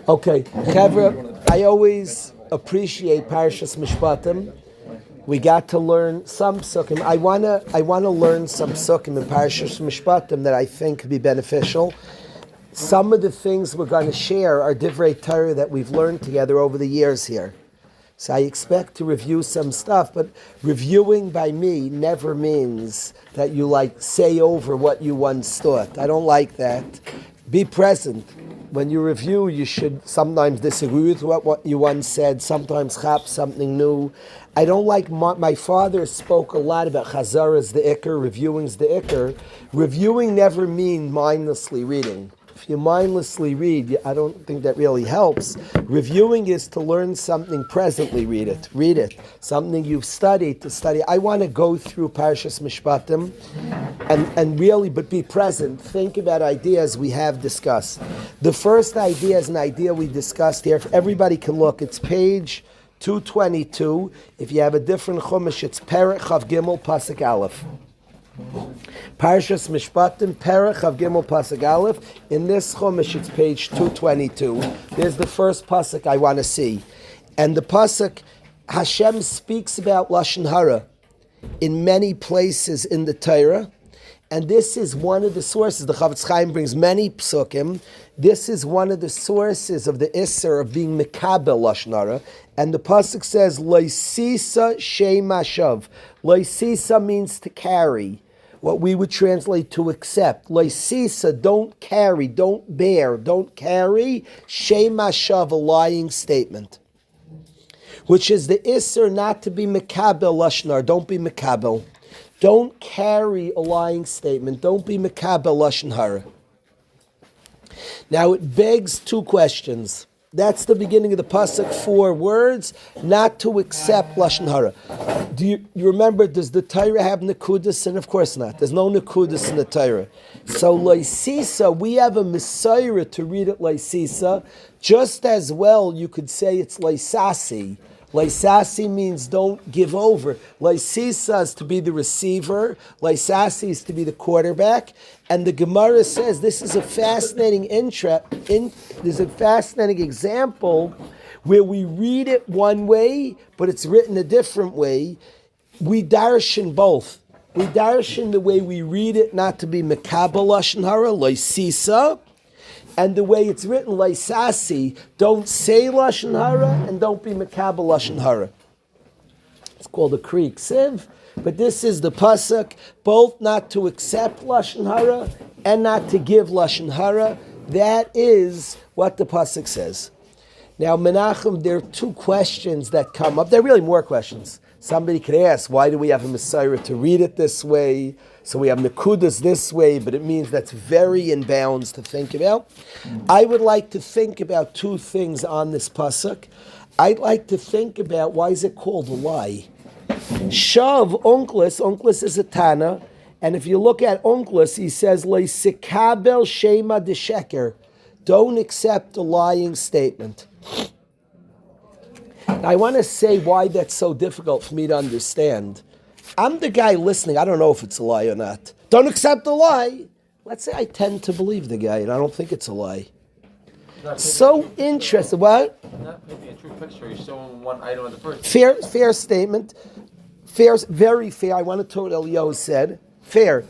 Okay, Chevra, I always appreciate Parashas Mishpatim. We got to learn some psukim. I wanna learn some psukim in Parashas Mishpatim that I think could be beneficial. Some of the things we're going to share are divrei Torah that we've learned together over the years here. So I expect to review some stuff, but reviewing by me never means that you say over what you once thought. I don't like that. Be present. When you review, you should sometimes disagree with what you once said, sometimes chap something new. I don't like, my father spoke a lot about Chazara's the Iker, reviewing's the Iker. Reviewing never means mindlessly reading. If you mindlessly read, I don't think that really helps. Reviewing is to learn something presently, read it. Something you've studied, to study. I want to go through Parashas Mishpatim and really, but be present. Think about ideas we have discussed. The first idea is an idea we discussed here. If everybody can look, it's page 222. If you have a different chumash, it's Perek Chav Gimel Pasuk Aleph. Parashas Mishpatim, Perek Chav Gimel Pasuk Aleph. In this chumash, it's page 222. There's the first pasuk I want to see, and the pasuk Hashem speaks about lashon hara in many places in the Torah, and this is one of the sources. The Chavetz Chaim brings many psukim. This is one of the sources of the Isser of being mekabel lashon hara, and the pasuk says Loisisa shema shav. Loisisa means to carry. What we would translate to accept. Loisisa, don't carry, don't bear, don't carry. Shema shav, a lying statement. Which is the Isser not to be mekabel lashon hara. Don't be mekabel. Don't carry a lying statement. Don't be mekabel lashon hara. Now it begs two questions. That's the beginning of the pasuk. 4 words, not to accept lashon hara. Do you remember? Does the Torah have nekudas? And of course not. There's no nekudas in the Torah. So loisisa, we have a messiah to read it loisisa. Just as well, you could say it's loisasi. Loisasi means don't give over. Loisisa is to be the receiver. Loisasi is to be the quarterback. And the Gemara says this is a fascinating there's a fascinating example where we read it one way, but it's written a different way. We darshan both. We darshan the way we read it, not to be mekabel lashon hara, loisisa, and the way it's written, loisasi, don't say lashon hara and don't be mekabel lashon hara. It's called a kriik siv. But this is the pasuk, both not to accept lashon hara and not to give lashon hara. That is what the pasuk says. Now, Menachem, there are 2 questions that come up. There are really more questions. Somebody could ask, why do we have a messiah to read it this way? So we have nekudas this way, but it means that's very in bounds to think about. I would like to think about 2 things on this pasuk. I'd like to think about, why is it called a lie? Shav, Onkelos is a Tana, and if you look at Onkelos, he says, Leisikabel shema de sheker. Don't accept a lying statement. Now, I want to say why that's so difficult for me to understand. I'm the guy listening. I don't know if it's a lie or not. Don't accept a lie. Let's say I tend to believe the guy, and I don't think it's a lie. So interesting. What? Not maybe a true picture. You're showing one item at the first. Fair statement. Very fair. I want to tell what Eliyahu said. Fair.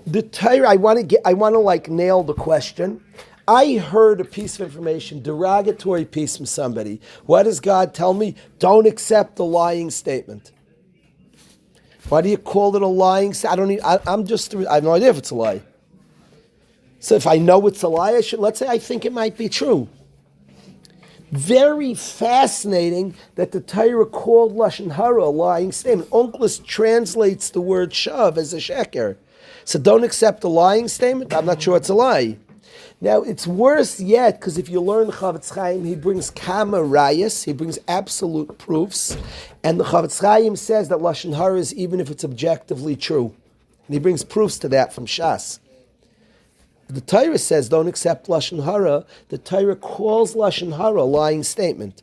The Torah. I want to nail the question. I heard a piece of information, derogatory piece from somebody. What does God tell me? Don't accept a lying statement. Why do you call it a lying statement? I have no idea if it's a lie. So if I know it's a lie, let's say I think it might be true. Very fascinating that the Torah called lashon hara a lying statement. Onkelos translates the word shav as a sheker. So don't accept a lying statement? I'm not sure it's a lie. Now, it's worse yet, because if you learn Chavetz Chaim, he brings kama rayas, he brings absolute proofs, and the Chavetz Chaim says that lashon hara is even if it's objectively true. And he brings proofs to that from Shas. The Torah says don't accept lashon hara. The Torah calls lashon hara a lying statement.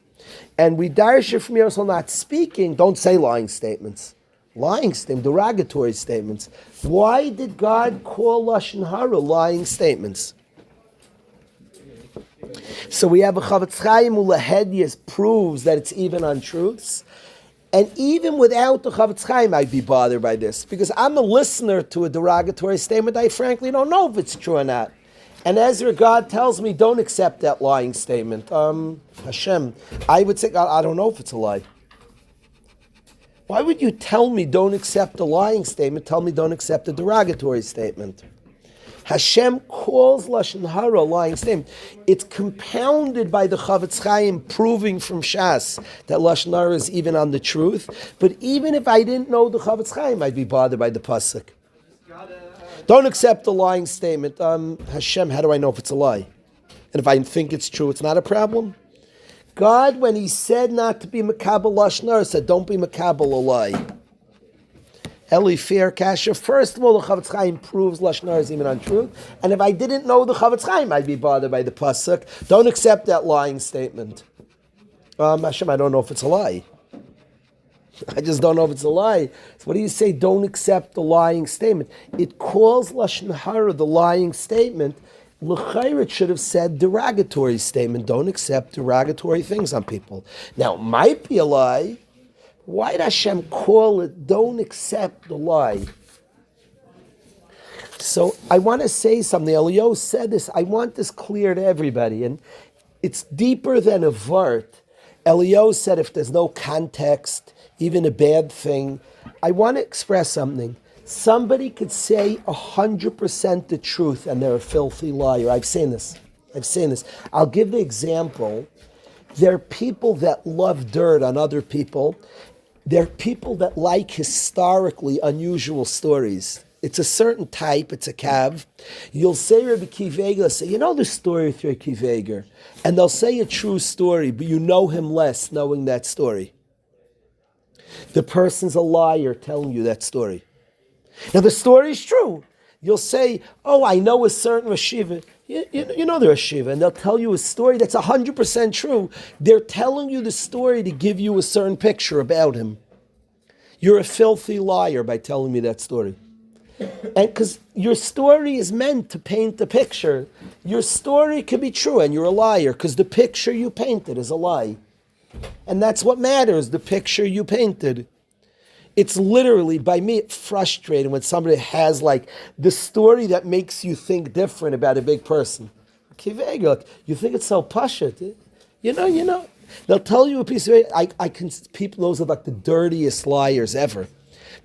And we darsha from here, so not speaking, don't say lying statements. Lying statements, derogatory statements. Why did God call lashon hara lying statements? So we have a Chavetz Chaim Ulahedius proves that it's even untruths. And even without the Chavetz Chaim, I'd be bothered by this. Because I'm a listener to a derogatory statement. I frankly don't know if it's true or not. And Ezra, God tells me, don't accept that lying statement. Hashem, I would say, I don't know if it's a lie. Why would you tell me don't accept a lying statement? Tell me don't accept a derogatory statement. Hashem calls Lashon Hara a lying statement. It's compounded by the Chavetz Chaim proving from Shas that Lashon Hara is even on the truth. But even if I didn't know the Chavetz Chaim, I'd be bothered by the pasuk. Don't accept the lying statement. Hashem, how do I know if it's a lie? And if I think it's true, it's not a problem? God, when He said not to be Makabel Lashon Hara, said don't be Makabel a lie. Eli Fair Kasha. First of all, the Chavetz Chaim proves Lashon Hara is even untruth. And if I didn't know the Chavetz Chaim, I'd be bothered by the pasuk. Don't accept that lying statement. Hashem, I don't know if it's a lie. I just don't know if it's a lie. So what do you say? Don't accept the lying statement. It calls Lashon Hara the lying statement. L'chayr, it should have said derogatory statement. Don't accept derogatory things on people. Now, it might be a lie. Why did Hashem call it, don't accept the lie? So I want to say something. Eliyahu said this. I want this clear to everybody. And it's deeper than a vart. Eliyahu said if there's no context, even a bad thing, I want to express something. Somebody could say 100% the truth and they're a filthy liar. I've seen this. I'll give the example. There are people that love dirt on other people. There are people that like historically unusual stories. It's a certain type, it's a kav. You'll say Rabbi Kiveger, say, you know the story with Rabbi Kiveger? And they'll say a true story, but you know him less knowing that story. The person's a liar telling you that story. Now the story is true. You'll say, oh, I know a certain Rashiva. You know the Rashiva, and they'll tell you a story that's 100% true. They're telling you the story to give you a certain picture about him. You're a filthy liar by telling me that story. And because your story is meant to paint the picture, your story could be true and you're a liar because the picture you painted is a lie. And that's what matters, the picture you painted. It's literally, by me, it's frustrating when somebody has like the story that makes you think different about a big person. Kivega, you think it's so pashut. You know. They'll tell you a piece of it. I can people, those are like the dirtiest liars ever.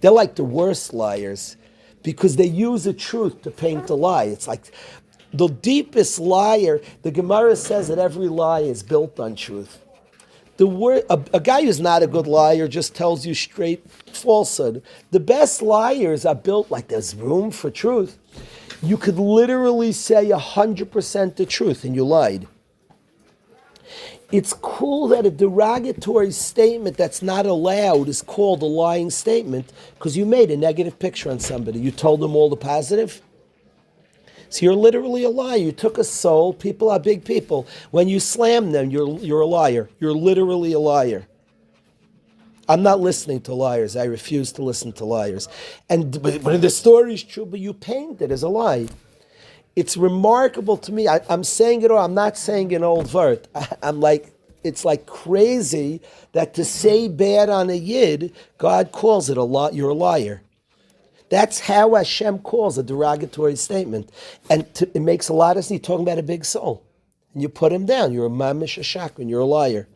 They're like the worst liars because they use the truth to paint a lie. It's like the deepest liar. The Gemara says that every lie is built on truth. A guy who's not a good liar just tells you straight falsehood. The best liars are built like there's room for truth. You could literally say 100% the truth and you lied. It's cool that a derogatory statement that's not allowed is called a lying statement because you made a negative picture on somebody. You told them all the positive. So you're literally a liar. You took a soul. People are big people. When you slam them, you're a liar. You're literally a liar. I'm not listening to liars. I refuse to listen to liars. But the story is true, but you paint it as a lie. It's remarkable to me. I'm saying it all. I'm not saying an old vert. It's like crazy that to say bad on a yid, God calls it a lie. You're a liar. That's how Hashem calls a derogatory statement. And it makes a lot of sense. You're talking about a big soul. And you put him down. You're a mamish shakran. You're a liar.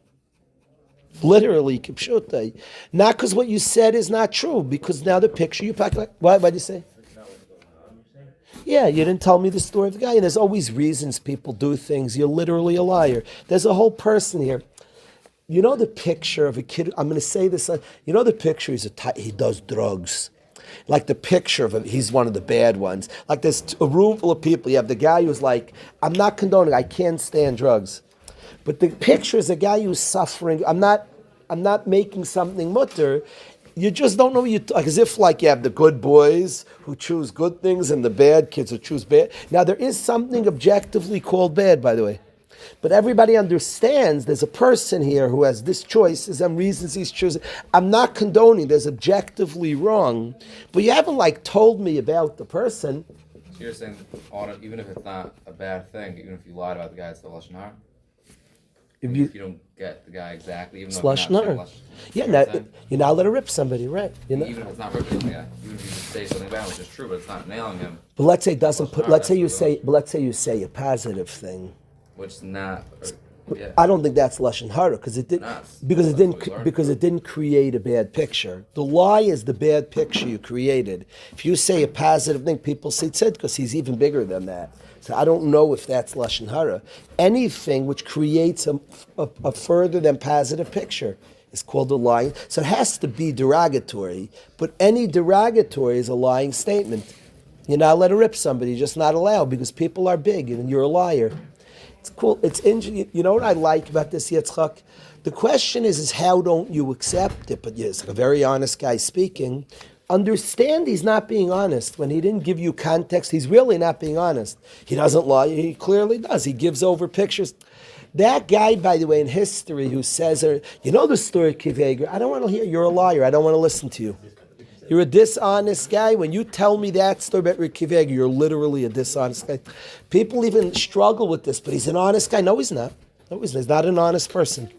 Literally, kipshutai. Not because what you said is not true, because now the picture you pack like, what did you say? Yeah, you didn't tell me the story of the guy. And there's always reasons people do things. You're literally a liar. There's a whole person here. You know the picture of a kid, I'm going to say this, you know the picture, he does drugs. Like the picture of him, he's one of the bad ones. Like there's a room full of people. You have the guy who's like, I'm not condoning, I can't stand drugs. But the picture is a guy who's suffering. I'm not making something mutter. You just don't know what like as if like you have the good boys who choose good things and the bad kids who choose bad. Now there is something objectively called bad, by the way. But everybody understands there's a person here who has this choice, there's some reasons he's choosing. I'm not condoning, there's objectively wrong. But you haven't like told me about the person. So you're saying, even if it's not a bad thing, even if you lied about the guy, it's still lashon hara? If If you don't get the guy exactly, even It's though it's lashon not hara. saying Yeah, you know what I'm now, saying? you're not allowed to rip somebody, right? You know? Even if it's not ripping the guy, even if you just say something bad, which is true, but it's not nailing him, But let's say it doesn't put. Let's say you That's what say. But let's say you say a positive thing. which is not. Yeah. I don't think that's lashon hara because it didn't. Nah, Because it that's what we didn't. learned. Because it didn't create a bad picture. The lie is the bad picture you created. If you say a positive thing, people say tzid because he's even bigger than that. So I don't know if that's lashon hara. Anything which creates a further than positive picture is called a lie. So it has to be derogatory. But any derogatory is a lying statement. You're not allowed to rip somebody. You're just not allowed because people are big and you're a liar. It's cool. It's interesting. You know what I like about this, Yitzchak? The question is how don't you accept it? But yes, a very honest guy speaking. Understand he's not being honest. When he didn't give you context, he's really not being honest. He doesn't lie. He clearly does. He gives over pictures. That guy, by the way, in history who says, you know the story of Kiveger, I don't want to hear, you're a liar. I don't want to listen to you. You're a dishonest guy. When you tell me that story about Ricky Vega, you're literally a dishonest guy. People even struggle with this, but he's an honest guy. No, he's not. No, he's not. He's not an honest person.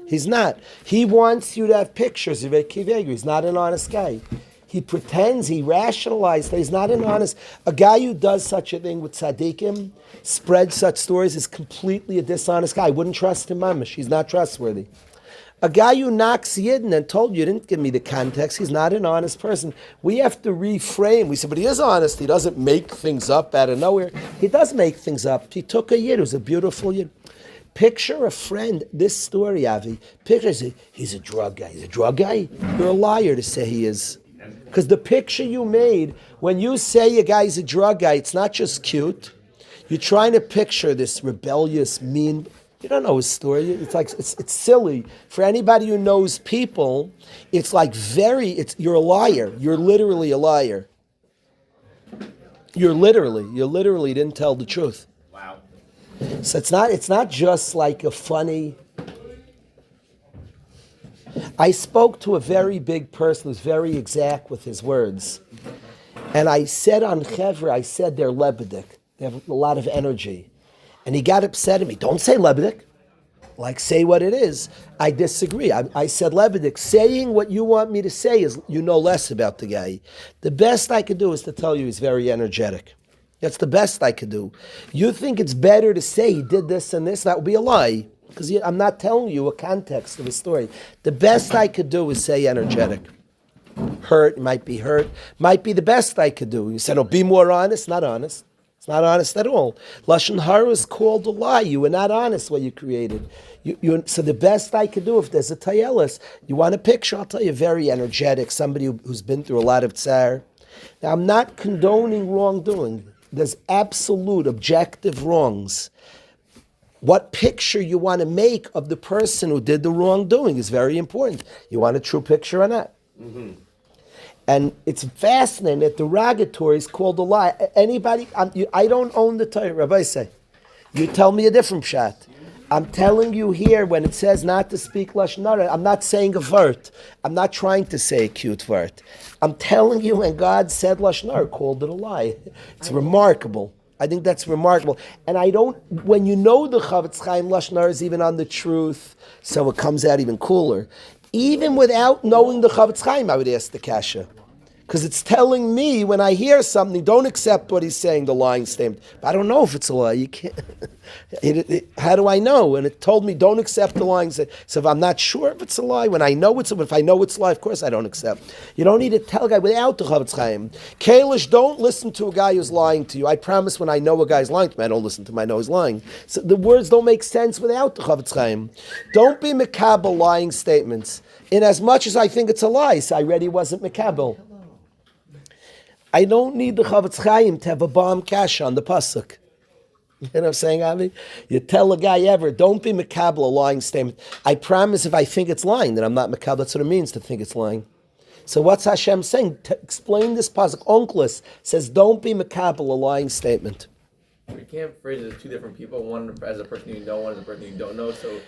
He's not. He wants you to have pictures of Ricky Vega. He's not an honest guy. He pretends, he rationalizes that he's not an honest. A guy who does such a thing with tzaddikim, spreads such stories, is completely a dishonest guy. I wouldn't trust him, mamish. He's not trustworthy. A guy who knocks Yidden and told you didn't give me the context, he's not an honest person. We have to reframe. We say, but he is honest. He doesn't make things up out of nowhere. He does make things up. He took a Yid who's a beautiful Yid. Picture a friend, this story, Avi. Picture, he's a drug guy. He's a drug guy? You're a liar to say he is. Because the picture you made, when you say a guy's a drug guy, it's not just cute. You're trying to picture this rebellious, mean. You don't know his story. It's like it's silly for anybody who knows people. It's like you're a liar. You're literally a liar. You literally didn't tell the truth. Wow. So it's not just like a funny. I spoke to a very big person who's very exact with his words, and I said on Chevra, I said they're lebedik. They have a lot of energy. And he got upset at me. Don't say Lebedik. Like, say what it is. I disagree. I said Lebedik. Saying what you want me to say is you know less about the guy. The best I could do is to tell you he's very energetic. That's the best I could do. You think it's better to say he did this and this? That would be a lie. Because I'm not telling you a context of the story. The best I could do is say energetic. Hurt, might be hurt. Might be the best I could do. You said, oh, be more honest. Not honest. It's not honest at all. Lashon hara is called a lie. You were not honest what you created. So the best I could do, if there's a tayelis, you want a picture, I'll tell you, very energetic, somebody who's been through a lot of tsar. Now, I'm not condoning wrongdoing. There's absolute objective wrongs. What picture you want to make of the person who did the wrongdoing is very important. You want a true picture or not? Mm-hmm. And it's fascinating that derogatory is called a lie. Anybody, I don't own the Torah, Rabbi say. You tell me a different shot. I'm telling you here, when it says not to speak Lashon Hara, I'm not saying a vert. I'm not trying to say a cute vert. I'm telling you when God said Lashon Hara, called it a lie. It's remarkable. I think that's remarkable. And when you know the Chavetz Chaim Lashon Hara is even on the truth, so it comes out even cooler. Even without knowing the Chavetz Chaim, I would ask the kasha. Because it's telling me when I hear something, don't accept what he's saying, the lying statement. But I don't know if it's a lie. You can't. How do I know? And it told me don't accept the lying statement. So if I'm not sure if it's a lie, when I know it's a lie, if I know it's a lie, of course I don't accept. You don't need to tell a guy without the Chavetz Chaim. Kalish, don't listen to a guy who's lying to you. I promise when I know a guy's lying to me, I don't listen to him. I know he's lying. So the words don't make sense without the Chavetz Chaim. Don't be mekabel lying statements. In as much as I think it's a lie, so I read he wasn't mekabel. I don't need the Chavetz Chaim to have a bomb cash on the pasuk. You know what I'm saying, Avi? You tell a guy ever, don't be mekabel a lying statement. I promise if I think it's lying, then I'm not mekabel. That's what it means to think it's lying. So what's Hashem saying? To explain this pasuk, Onkelos says, don't be mekabel a lying statement. You can't phrase it as two different people. One as a person you know, one as a person you don't know. So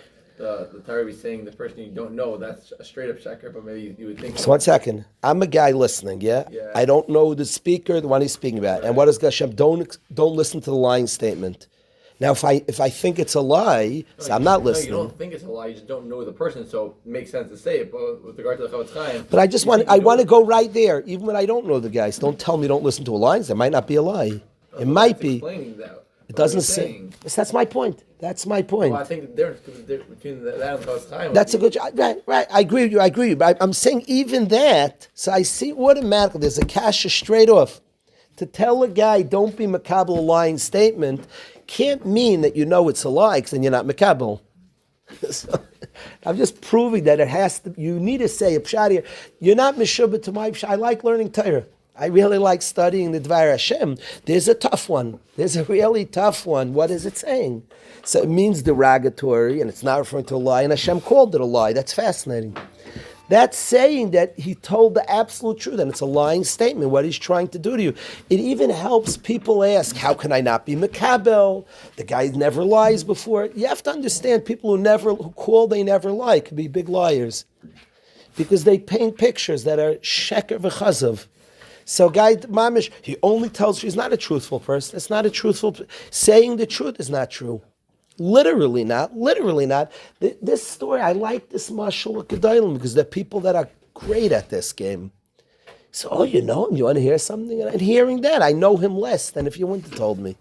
the Torah be saying the person you don't know, that's a straight up sheker, but maybe you would think. So 1 second. I'm a guy listening, yeah? Yeah. I don't know the speaker, the one he's speaking about. Right. And what is Hashem? Don't listen to the lying statement. Now, if I think it's a lie, so I'm not listening. No, you don't think it's a lie. You just don't know the person, so it makes sense to say it. But with regard to the Chavetz Chaim, But I want to go right there, even when I don't know the guys. Don't tell me don't listen to a lie. There might not be a lie. It might be. Explaining that. It doesn't say. Yes, that's my point. That's my point. Well, I think the difference between that and the Chavetz Chaim. That's a good. Right. I agree with you. But I'm saying even that. So I see automatically there's a kasha straight off. To tell a guy don't be makabel a lying statement can't mean that you know it's a lie because then you're not makabel. So, I'm just proving that it has to. You need to say a pshat here. You're not meshubah to my pshat. I like learning Torah. I really like studying the Dvar Hashem. There's a tough one. There's a really tough one. What is it saying? So it means derogatory, and it's not referring to a lie, and Hashem called it a lie. That's fascinating. That's saying that he told the absolute truth, and it's a lying statement, what he's trying to do to you. It even helps people ask, how can I not be Makabel? The guy never lies before. You have to understand people who call they never lie can be big liars. Because they paint pictures that are sheker v'chazav. So guy, mamish, he only tells you he's not a truthful person. It's not a truthful, saying the truth is not true. Literally not. This story, I like this mashal of Gedalim because there are people that are great at this game. So, you know him, you want to hear something? And hearing that, I know him less than if you wouldn't have told me.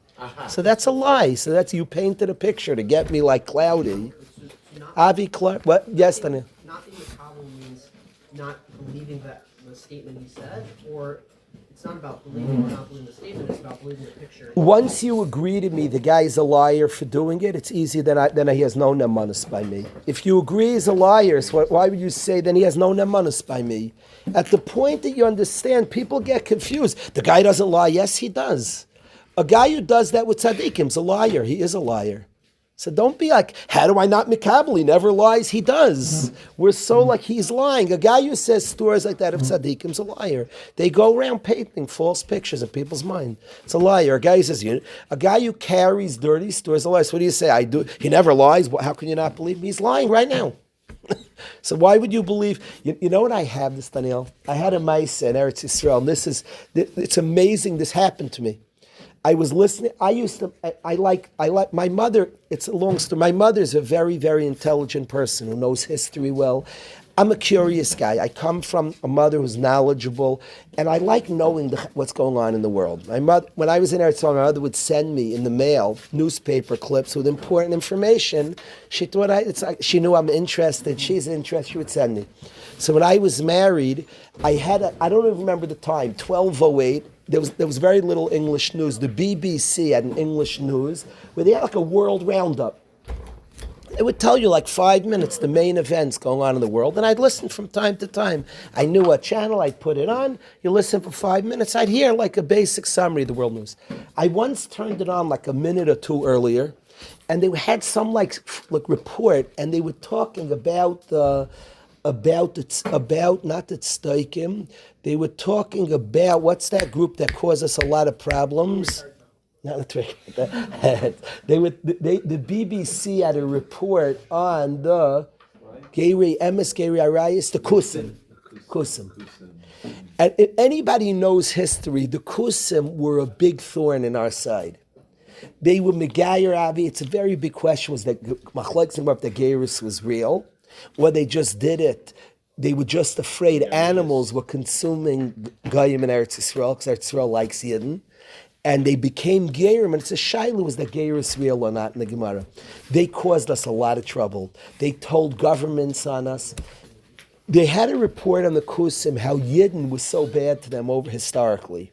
So that's a lie. So that's, you painted a picture to get me like cloudy. Avi Clark, what? Yes, Daniel. Not being makabel means not believing that the statement he said, or it's not about believing or not believing the statement, it's about believing the picture. Once you agree to me the guy is a liar for doing it, it's easy, then he has no nemanis by me. If you agree he's a liar, so why would you say then he has no nemanis by me? At the point that you understand, people get confused. The guy doesn't lie. Yes, he does. A guy who does that with tzaddikim is a liar. He is a liar. So don't be like, how do I not mikabel? He never lies. He does. We're so like he's lying. A guy who says stories like that of tzaddikim is a liar. They go around painting false pictures in people's mind. It's a liar. A guy who says, a guy who carries dirty stories is a liar. So what do you say? I do. He never lies. How can you not believe me? He's lying right now. So why would you believe? You know what I have this, Daniel? I had a maisa in Eretz Yisrael. And it's amazing. This happened to me. I was listening. I like my mother. It's a long story. My mother's a very, very intelligent person who knows history well. I'm a curious guy. I come from a mother who's knowledgeable, and I like knowing what's going on in the world. My mother, when I was in Eretz Yisrael, my mother would send me in the mail newspaper clips with important information. She thought she knew I'm interested. She's interested. She would send me. So when I was married, I don't even remember the time, 1208. There was very little English news. The BBC had an English news where they had like a world roundup. It would tell you like 5 minutes the main events going on in the world, and I'd listen from time to time. I knew what channel, I'd put it on. You listen for 5 minutes, I'd hear like a basic summary of the world news. I once turned it on like a minute or two earlier, and they had some like report, and they were talking about not the tzaddikim. They were talking about what's that group that caused us a lot of problems. Not the BBC had a report on the Geiri Emes Geiri Arayis, the Kusim. And if anybody knows history, the Kusim were a big thorn in our side. They were Megayer Avi. It's a very big question: was that Machlekes about the Geiris was real, or they just did it? They were just afraid animals were consuming Goyim in Eretz Yisrael because Eretz Yisrael likes Yidden. And they became Geirim, and it's a shayla, was that Geiris real or not in the Gemara. They caused us a lot of trouble. They told governments on us. They had a report on the Kusim how Yidden was so bad to them over historically.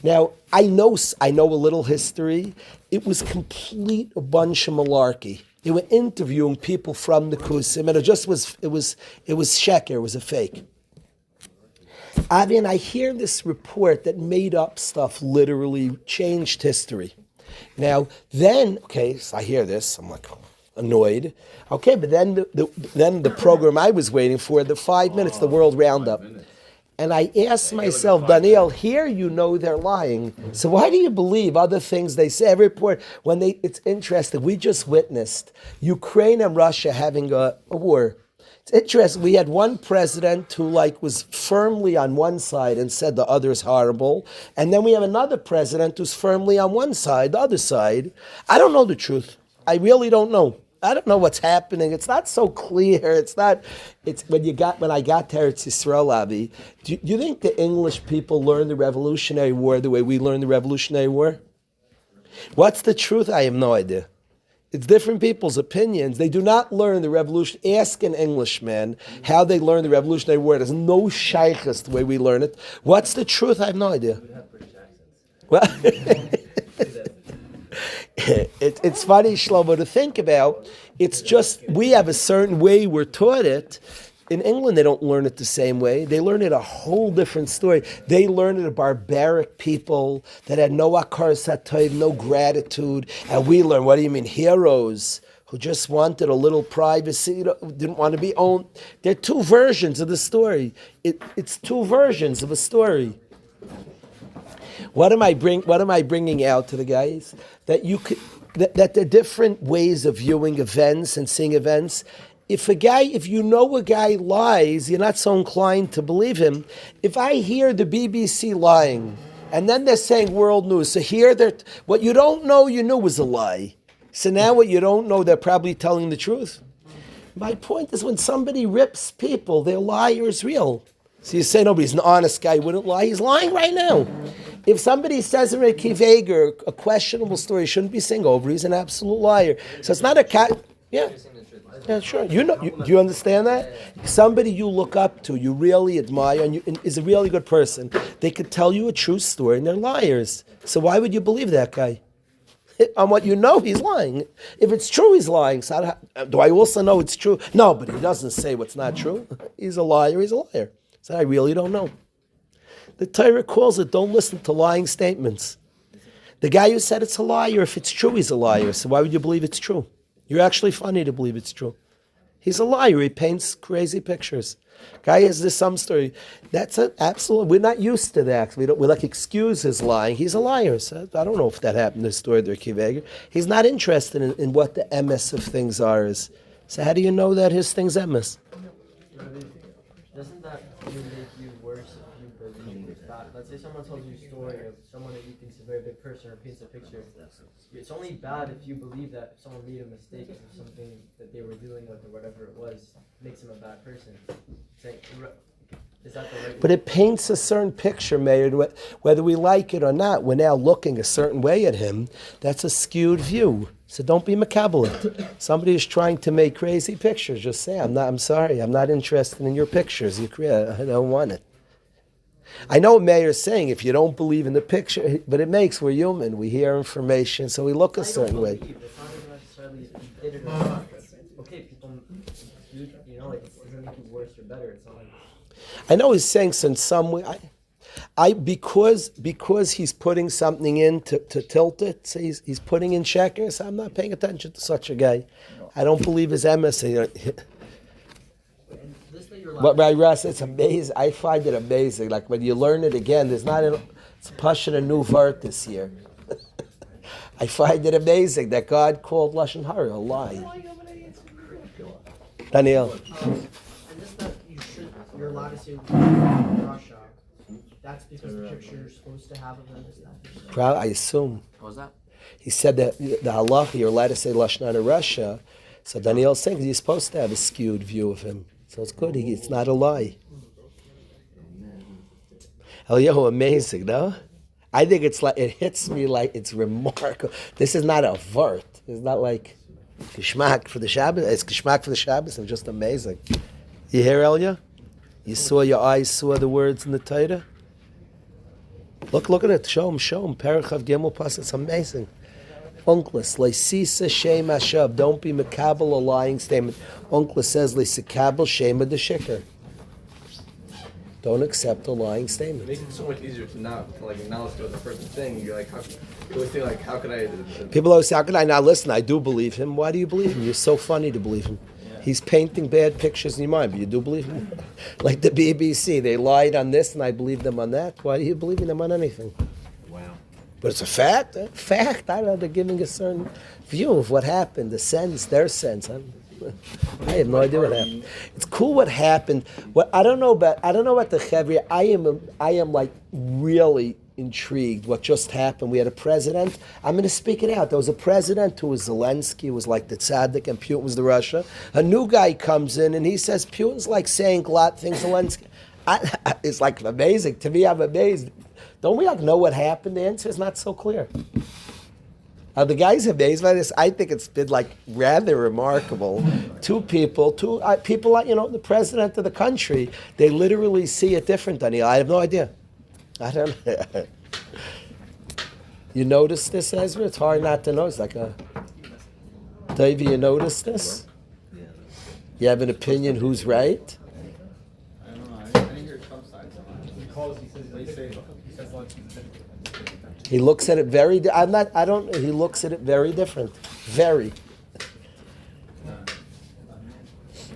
Now, I know a little history. It was complete a bunch of malarkey. They were interviewing people from the Kusim, and it was sheker, it was a fake. Avi, and I hear this report that made up stuff, literally changed history. Now, then, so I hear this, I'm like annoyed. Okay, but then the program I was waiting for, the 5 minutes, the World Roundup. And I asked myself, Daniel, here you know they're lying. So why do you believe other things they say? Every report, it's interesting. We just witnessed Ukraine and Russia having a war. It's interesting. We had one president who was firmly on one side and said the other is horrible. And then we have another president who's firmly on one side, the other side. I don't know the truth. I really don't know. I don't know what's happening. It's not so clear. It's when I got to Eretz Yisrael, Rabbi, do you think the English people learned the Revolutionary War the way we learned the Revolutionary War? What's the truth? I have no idea. It's different people's opinions. They do not learn the revolution. Ask an Englishman how they learn the Revolutionary War. There's no shaykhs the way we learn it. What's the truth? I have no idea. Well, it's funny, Shlomo, to think about. It's just, we have a certain way we're taught it. In England, they don't learn it the same way. They learn it a whole different story. They learn it a barbaric people that had no akar satayv, no gratitude. And we learn, what do you mean, heroes who just wanted a little privacy, didn't want to be owned. There are two versions of the story. It's two versions of a story. What am I bringing out to the guys? That there are different ways of viewing events and seeing events. If you know a guy lies, you're not so inclined to believe him. If I hear the BBC lying, and then they're saying world news, so here what you don't know you knew was a lie. So now what you don't know, they're probably telling the truth. My point is, when somebody rips people, their liar is real. So you say, no, but he's an honest guy, he wouldn't lie. He's lying right now. If somebody says in a kiveger, a questionable story, he shouldn't be saying over, he's an absolute liar. So it's not a cat. Yeah. Yeah, sure. Do you understand that? Somebody you look up to, you really admire, and is a really good person. They could tell you a true story, and they're liars. So why would you believe that guy? On what you know, he's lying. If it's true, he's lying. So do I also know it's true? No, but he doesn't say what's not true. He's a liar. He's a liar. So I really don't know. The Torah calls it, don't listen to lying statements. The guy who said it's a liar, if it's true, he's a liar. So why would you believe it's true? You're actually funny to believe it's true. He's a liar. He paints crazy pictures. Guy has some story. That's an absolute. We're not used to that. We excuse his lying. He's a liar. So I don't know if that happened in the story of Kiveger. He's not interested in what the emes of things are. So how do you know that his thing's emes? Doesn't that make you worse if you believe that? Let's say someone tells you a story of someone that you think is a very big person or paints a picture. It's only bad if you believe that if someone made a mistake of something that they were dealing with or whatever it was, makes them a bad person. Is that the right way? But it paints a certain picture, Mayor, whether we like it or not. We're now looking a certain way at him. That's a skewed view. So don't be macabre. Somebody is trying to make crazy pictures. Just say, I'm sorry, I'm not interested in your pictures. I don't want it. I know what Mayor's saying, if you don't believe in the picture, but we're human. We hear information, so we look a certain way. It's not even necessarily if you did it or not. Okay, people, it doesn't make you worse or better. It's not like... I know he's saying so in some way, because he's putting something in to tilt it, so he's putting in checkers, I'm not paying attention to such a guy. I don't believe his MS. What Rabbi Russ, it's amazing. I find it amazing. Like when you learn it again, it's Pashan a new vart this year. I find it amazing that God called Lashon Hara a lie. Daniel. And just that you're allowed to say Russia. That's because the picture you're supposed to have of them is that. I assume. What was that? He said that the halacha, you're allowed to say Lashon Hara Russia. So Daniel's saying you're supposed to have a skewed view of him. So it's good. It's not a lie. Eliyahu, amazing, no? I think it hits me like it's remarkable. This is not a vart. It's not like Geschmack for the Shabbos. It's Geschmack for the Shabbos. It's just amazing. You hear, Elia? You saw, your eyes saw the words in the Torah? Look at it. Show him. Perichav Gimel Pas. It's amazing. Unclus, Leisisa Shem Hashav. Don't be makabel a lying statement. Unclus says Leisikabel Shema the Shikr. Don't accept a lying statement. It makes it so much easier to not acknowledge what the person's saying. You're like, how could I? People always say, how can I not listen? I do believe him. Why do you believe him? You're so funny to believe him. Yeah. He's painting bad pictures in your mind, but you do believe him? Like the BBC, they lied on this and I believe them on that. Why are you believing them on anything? Wow. But it's a fact. Fact. I don't know. They're giving a certain view of what happened, the sense, their sense. I have no idea what happened. It's cool what happened. What I don't know about the Chevri. I am like really intrigued what just happened. We had a president. I'm going to speak it out. There was a president who was Zelensky, who was like the tzaddik, and Putin was the Russia. A new guy comes in and he says Putin's like saying a lot of things. Zelensky. It's like amazing to me. I'm amazed. Don't we like know what happened? The answer is not so clear. The guy's amazed by this. I think it's been like rather remarkable. Two people like the president of the country. They literally see it different than you. I have no idea. I don't know. You notice this, Ezra? It's hard not to know. It's like a... Davey, you notice this? You have an opinion who's right? I don't know. I didn't hear Trump's side so much. Because he says like He looks at it very... He looks at it very different. Very.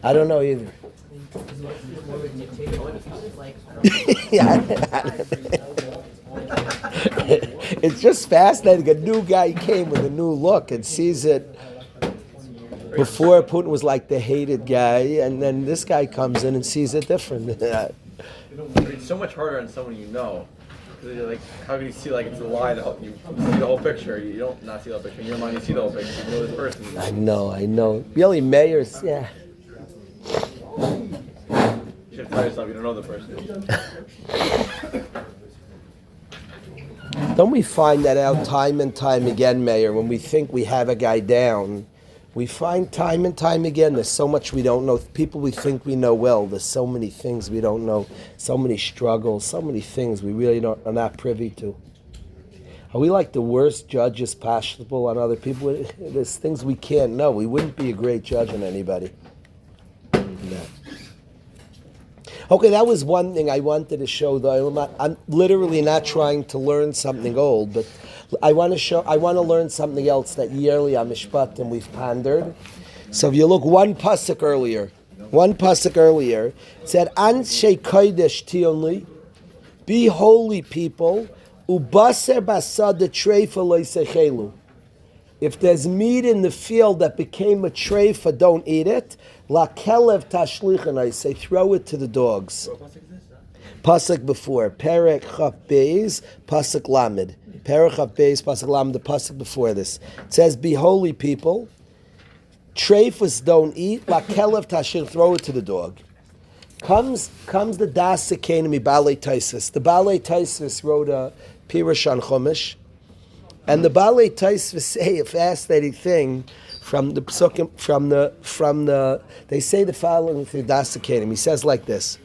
I don't know either. It's just fascinating. A new guy came with a new look and sees it. Before, Putin was like the hated guy, and then this guy comes in and sees it different. It's so much harder on someone you know. 'Cause you're like, how can you see like it's a lie? You see the whole picture. You don't not see the whole picture. In your mind, you see the whole picture. You know this person. I know. Really, mayors, yeah. You should tell yourself you don't know the person. Don't we find that out time and time again, Mayor, when we think we have a guy down? We find time and time again there's so much we don't know. People we think we know well, there's so many things we don't know, so many struggles, so many things we really are not privy to. Are we like the worst judges possible on other people? There's things we can't know. We wouldn't be a great judge on anybody. No. Okay, that was one thing I wanted to show, though. I'm literally not trying to learn something old, but I want to learn something else that yearly on Mishpatim we've pondered. So if you look one pasuk earlier, it said, Anshe Kodesh Tionli, be holy people, ubaser basad treifa loisechelu. If there's meat in the field that became a treifa, don't eat it. La kelev tashlichan, I say, throw it to the dogs. Pasuk before, Perek Chaf Beis, Pasuk Lamed. Perek Chaf Beis, Pasuk Lamed, the pasuk before this. It says, be holy people, treifas don't eat, la kelev tashlichan, throw it to the dog. Comes the Das Sekenemi Balei Taisis. The Balei Taisis wrote a Pirush on Chumash, and the Balei Taisis say a fascinating thing from the psukim, from the. They say the following through Das Sekenemi. He says like this.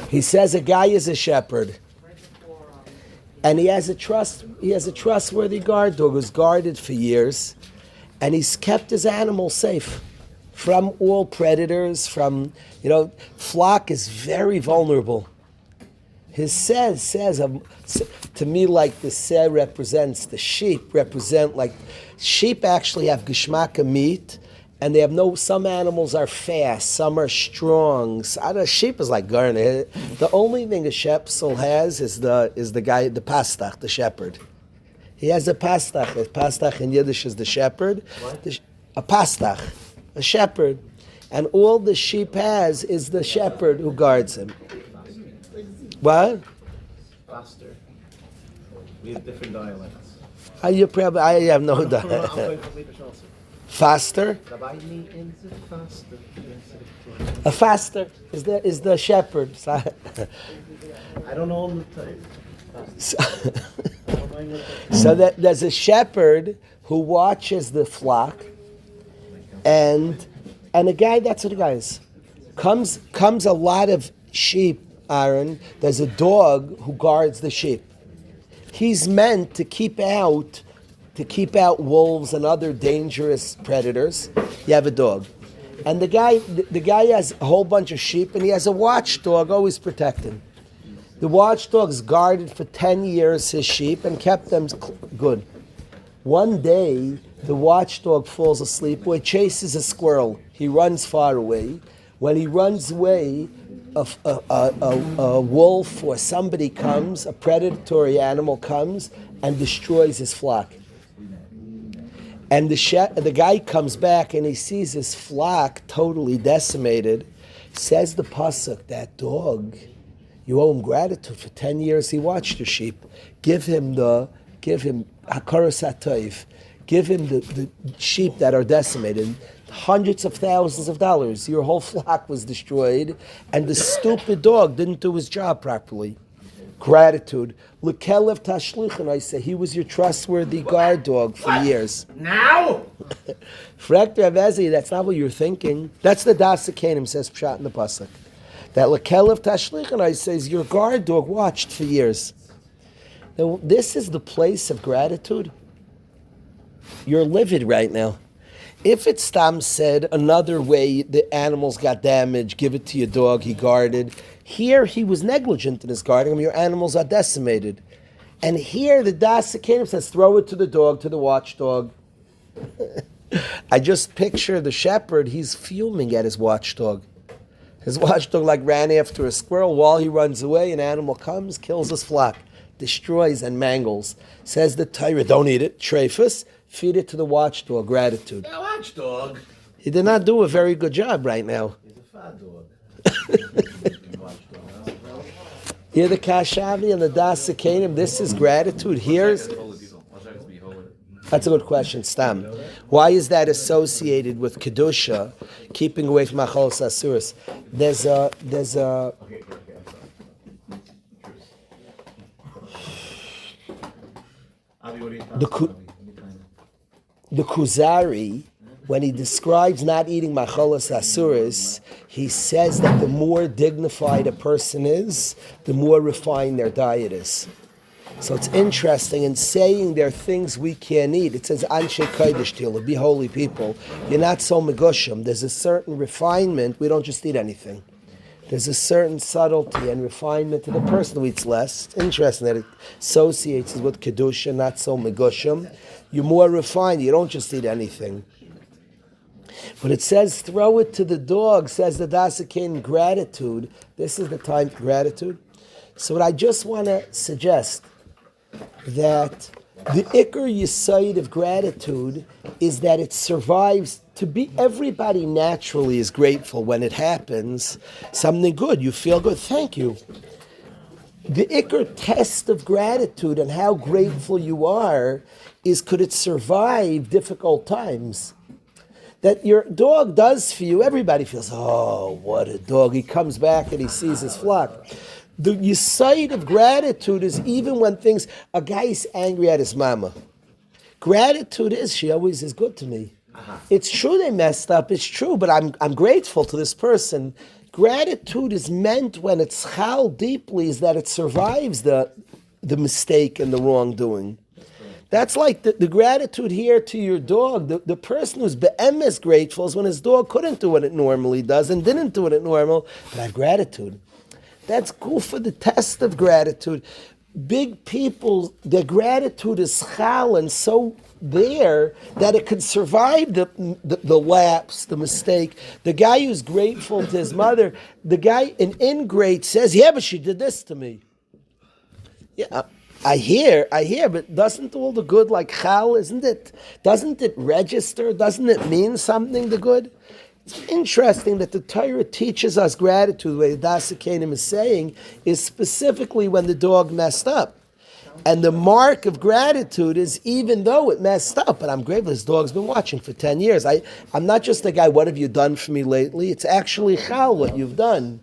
He says a guy is a shepherd, and he has a trustworthy guard dog who's guarded for years, and he's kept his animals safe from all predators. Flock is very vulnerable. His says to me like the seh represents the sheep. Sheep actually have geshmaka meat. And they have some animals are fast, some are strong. Sheep is like garner. The only thing a shepsel has is the guy, the pastach, the shepherd. He has a pastach. A pastach in Yiddish is the shepherd. A pastach, a shepherd. And all the sheep has is the shepherd who guards him. What? Faster. We have different dialects. I have no doubt. Faster? A faster is the shepherd. I don't know all the time. So that there's a shepherd who watches the flock, and a guy. That's what the guy is. Comes a lot of sheep. Aaron, there's a dog who guards the sheep. He's meant to keep out wolves and other dangerous predators. You have a dog. And the guy has a whole bunch of sheep, and he has a watchdog always protecting. The watchdog's guarded for 10 years his sheep and kept them good. One day, The watchdog falls asleep, or he chases a squirrel. He runs far away. When he runs away, a wolf or somebody comes, a predatory animal comes and destroys his flock. And the guy comes back and he sees his flock totally decimated. Says the pasuk, that dog, you owe him gratitude. For 10 years he watched the sheep. Give him hakaras hatoiv. Give him the sheep that are decimated. Hundreds of thousands of dollars. Your whole flock was destroyed, and the stupid dog didn't do his job properly. Gratitude. Lekelev tashlichan, I say, he was your trustworthy guard dog for years. Now? Frekt Rav Ezi, that's not what you're thinking. That's the Das Kanim says Pshat in the pasuk. That lekelev tashlichan, I say, is your guard dog watched for years. Now, this is the place of gratitude. You're livid right now. If it's Stam said another way the animals got damaged, give it to your dog, he guarded. Here he was negligent in his guarding. Your animals are decimated. And here the Das Kanim says throw it to the dog, to the watchdog. I just picture the shepherd, he's fuming at his watchdog. His watchdog like ran after a squirrel. While he runs away, an animal comes, kills his flock, destroys and mangles. Says the Torah, don't eat it, treifus. Feed it to the watchdog, gratitude. A watchdog? He did not do a very good job right now. He's a fat dog. Here the Kashavi and the Das Kanim, this is gratitude. Here's... That's a good question, Stam. Why is that associated with Kedusha, keeping away from Achol Sasuris? There's a... The Kuzari, when he describes not eating machalas asuris, he says that the more dignified a person is, the more refined their diet is. So it's interesting in saying there are things we can't eat. It says anshe kodesh tila, be holy people. You're not so megushim. There's a certain refinement. We don't just eat anything. There's a certain subtlety and refinement to the person who eats less. It's interesting that it associates with kedusha, not so megushim. You're more refined. You don't just eat anything. But it says, throw it to the dog, says the Dasakin, gratitude. This is the time for gratitude. So what I just want to suggest, that the Iker Yesod of gratitude is that it survives to be, everybody naturally is grateful when it happens. Something good, you feel good, thank you. The Iker test of gratitude and how grateful you are is, could it survive difficult times? That your dog does for you, everybody feels, oh, what a dog. He comes back and he sees his flock. The yesod of gratitude is even when things, a guy's angry at his mama. Gratitude is, she always is good to me. It's true they messed up, it's true, but I'm grateful to this person. Gratitude is meant when it's chal deeply, is that it survives the mistake and the wrongdoing. That's like the gratitude here to your dog. The person who's be'emes grateful is when his dog couldn't do what it normally does and didn't do it normal, but I have gratitude. That's cool for the test of gratitude. Big people, their gratitude is chal and so there that it can survive the lapse, the mistake. The guy who's grateful to his mother, the guy, an ingrate says, yeah, but she did this to me. Yeah, I hear, but doesn't all the good like chal, isn't it? Doesn't it register? Doesn't it mean something, the good? It's interesting that the Torah teaches us gratitude, the way the Dasikanim is saying, is specifically when the dog messed up. And the mark of gratitude is even though it messed up, but I'm grateful this dog's been watching for 10 years. I'm not just a guy, what have you done for me lately? It's actually chal, what you've done.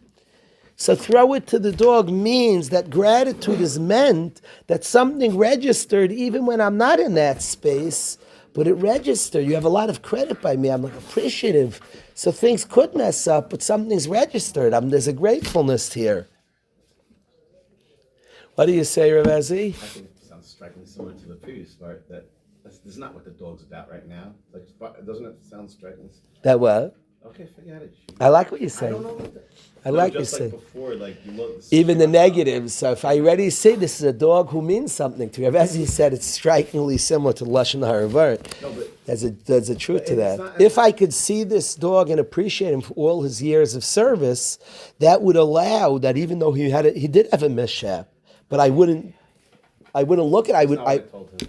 So throw it to the dog means that gratitude is meant that something registered even when I'm not in that space, but it registered. You have a lot of credit by me. I'm like appreciative. So things could mess up, but something's registered. There's a gratefulness here. What do you say, Rav Ezi? I think it sounds strikingly similar to the previous part, that this is not what the dog's about right now. Like, doesn't it sound striking? That what? Okay, forget it. I like what you I say. don't know what I like you just say. like before, like you look. Even the negatives. So if I already say this is a dog who means something to you, as he said, it's strikingly similar to Lashon Haravar. No, but There's a truth to it's that. not- If I could see this dog and appreciate him for all his years of service, that would allow that even though he did have a mishap, but I wouldn't look at. I would. that's not what I told him.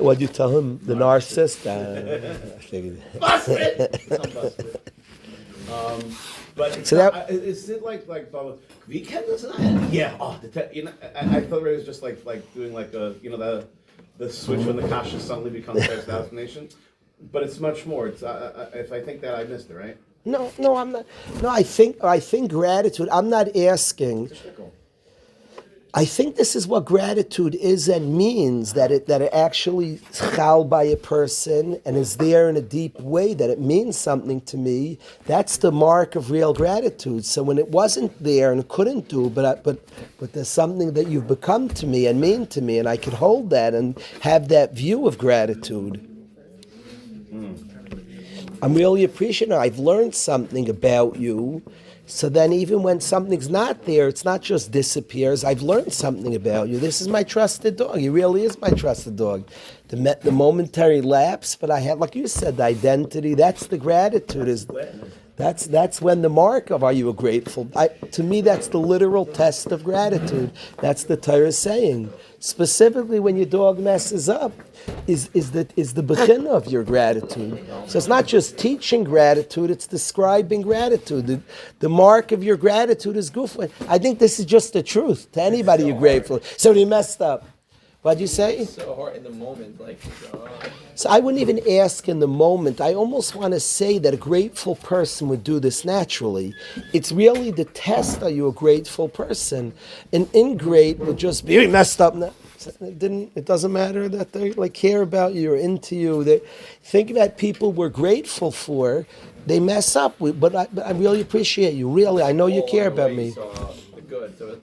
What'd you tell him? The narcissist. But So is it like weekend isn't it? Yeah. Oh, I thought it was just like doing like a the switch when the kasha suddenly becomes their destination, but it's much more. It's if I think that I missed it, right? No, I'm not. No, I think gratitude. I'm not asking. I think this is what gratitude is and means, that it actually is chal by a person and is there in a deep way, that it means something to me. That's the mark of real gratitude. So when it wasn't there and couldn't do, but there's something that you've become to me and mean to me, and I could hold that and have that view of gratitude. I'm really appreciative. I've learned something about you. So then even when something's not there, it's not just disappears. I've learned something about you. This is my trusted dog. He really is my trusted dog. The momentary lapse, but I have, like you said, the identity. That's the gratitude. That's when the mark of are you grateful? To me, that's the literal test of gratitude. That's the Torah saying. Specifically, when your dog messes up, is the beginning of your gratitude. So it's not just teaching gratitude; it's describing gratitude. The mark of your gratitude is gufla. I think this is just the truth to anybody you're grateful. So he messed up. What'd you say? It's so hard in the moment, like. So I wouldn't even ask in the moment. I almost want to say that a grateful person would do this naturally. It's really the test, are you a grateful person? An ingrate would just be, you messed up now. It doesn't matter that they care about you or into you. They think about people we're grateful for. They mess up, but I really appreciate you. Really, I know you care about me. The good, so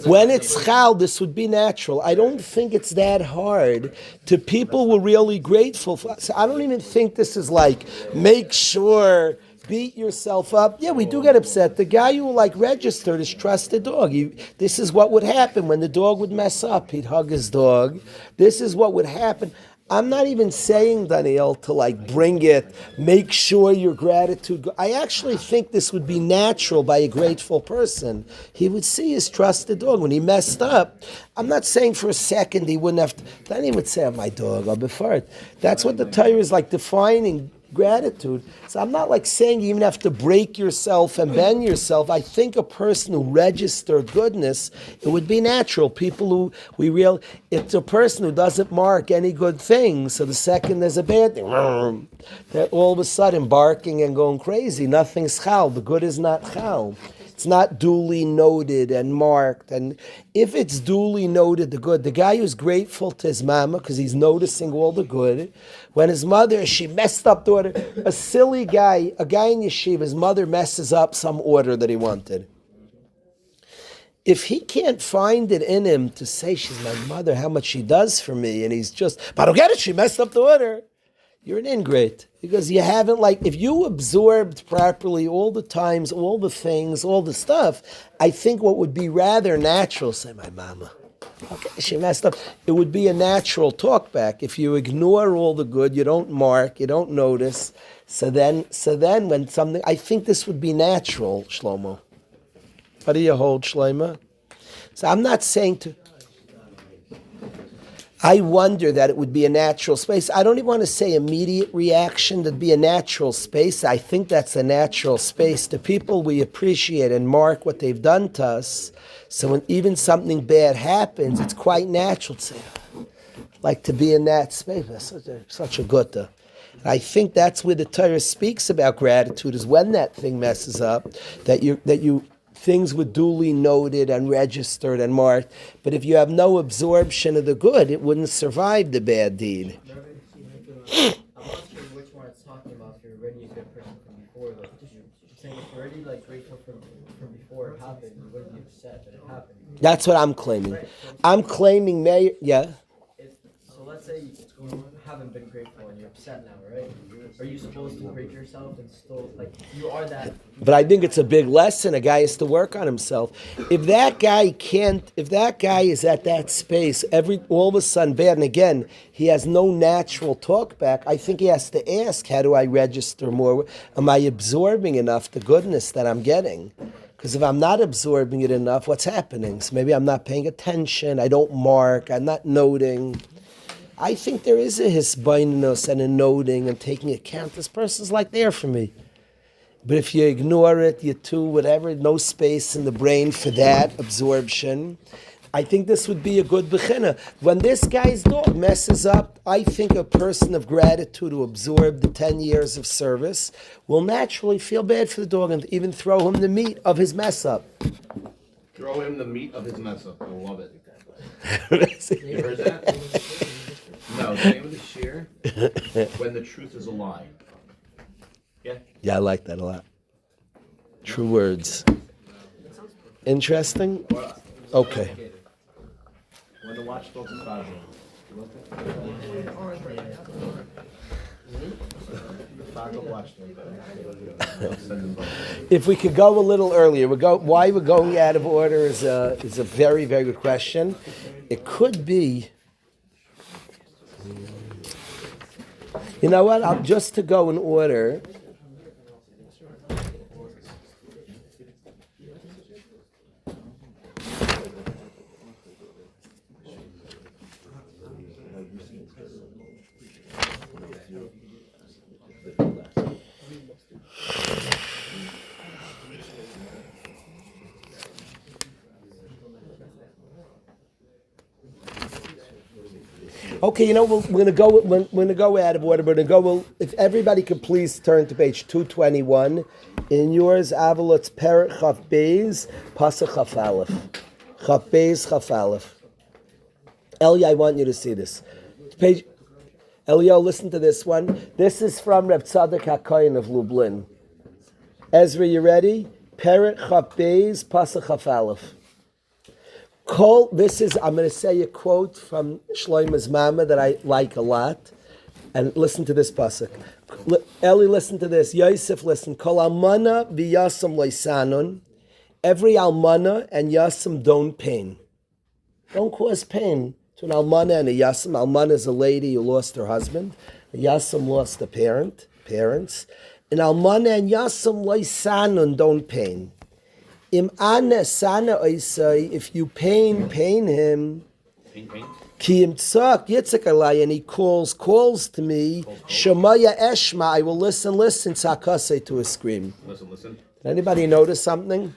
When it's chal, this would be natural. I don't think it's that hard. To people who are really grateful for. So I don't even think this is like, make sure, beat yourself up. Yeah, we do get upset. The guy who registered his trusted dog. This is what would happen when the dog would mess up. He'd hug his dog. This is what would happen. I'm not even saying, Daniel, to bring it, make sure your gratitude. I actually think this would be natural by a grateful person. He would see his trusted dog. When he messed up, I'm not saying for a second he wouldn't have to, then he would say, oh, my dog, I'll be fired. That's what the Torah is defining gratitude. So I'm not saying you even have to break yourself and bend yourself. I think a person who registered goodness, it would be natural. People who it's a person who doesn't mark any good things. So the second there's a bad thing, they're all of a sudden barking and going crazy. Nothing's chal. The good is not chal. It's not duly noted and marked. And if it's duly noted, the good, the guy who's grateful to his mama because he's noticing all the good, when his mother, she messed up the order, a silly guy, a guy in yeshiva, his mother messes up some order that he wanted. If he can't find it in him to say, she's my mother, how much she does for me, and he's just, but I don't get it, she messed up the order. You're an ingrate because you haven't if you absorbed properly all the times, all the things, all the stuff. I think what would be rather natural, say my mama, okay, she messed up. It would be a natural talk back. If you ignore all the good, you don't mark, you don't notice. So then when something, I think this would be natural, Shlomo. How do you hold, Shlomo? So I'm not saying to. I wonder that it would be a natural space. I don't even want to say immediate reaction. That'd be a natural space. I think that's a natural space. The people we appreciate and mark what they've done to us. So when even something bad happens, it's quite natural to say, to be in that space. That's such a gutta. I think that's where the Torah speaks about gratitude, is when that thing messes up, that you things were duly noted and registered and marked. But if you have no absorption of the good, it wouldn't survive the bad deed. I'm not sure which one it's talking about. If you're already a good person from before, you're saying if you're already grateful from before it happened, you wouldn't be upset that it happened. That's what I'm claiming. I'm claiming, yeah. So let's let's say you haven't been grateful and you're upset now, right? Are you supposed to break yourself and still, like, you are that? But I think it's a big lesson. A guy has to work on himself. If that guy is at that space, all of a sudden bad, and again, he has no natural talk back, I think he has to ask, how do I register more? Am I absorbing enough the goodness that I'm getting? Because if I'm not absorbing it enough, what's happening? So maybe I'm not paying attention, I don't mark, I'm not noting. I think there is a hisbaininus and a noting and taking account. This person's like there for me. But if you ignore it, you too, whatever, no space in the brain for that absorption, I think this would be a good bechina. When this guy's dog messes up, I think a person of gratitude who absorbed the 10 years of service will naturally feel bad for the dog and even throw him the meat of his mess up. Throw him the meat of his mess up. I love it. You heard that? No, the name of the shir, when the truth is a lie. Yeah? Yeah, I like that a lot. True words. Interesting? Okay. When the watchdog's is fragile. If we could go a little earlier, why we're going out of order is a very, very good question. It could be, you know what, just to go in order, okay, you know, we're gonna go out of order. We're gonna go. If everybody could please turn to page 221 in yours, Avalot's Peret Chaf Beis Pasuk Chaf Aleph. Chaf Beis Chaf Aleph. Eli, I want you to see this page. Elio, listen to this one. This is from Reb Tzadok HaKohen of Lublin. Ezra, you ready? Peret Chaf Beis Pasuk Chaf Aleph. This is, I'm going to say a quote from Shlomo's Mama that I like a lot. And listen to this pasuk. Eli, listen to this. Yosef, listen. Kol almana v'yasam loisanun. Every almana and yasam don't pain. Don't cause pain to an almana and a yasam. Almana is a lady who lost her husband. A yasam lost a parents. An almana and yasam loisanun don't pain. If you pain him, ki imtzak yitzak alai, and he calls to me, Shemaya eshma, I will listen, tzakase, to a scream. Listen. Did anybody notice something?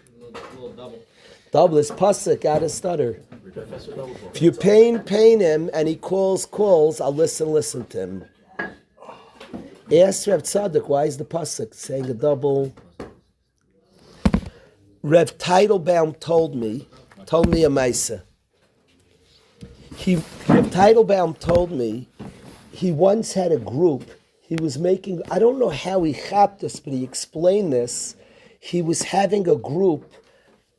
Double is pasuk, out of stutter. If you pain him, and he calls, I'll listen to him. Ask Reb Tzadok, why is the pasuk saying a double? Rev Teitelbaum told me a maisa. Rev Teitelbaum told me he once had a group. He was making, I don't know how he chapped this, but he explained this. He was having a group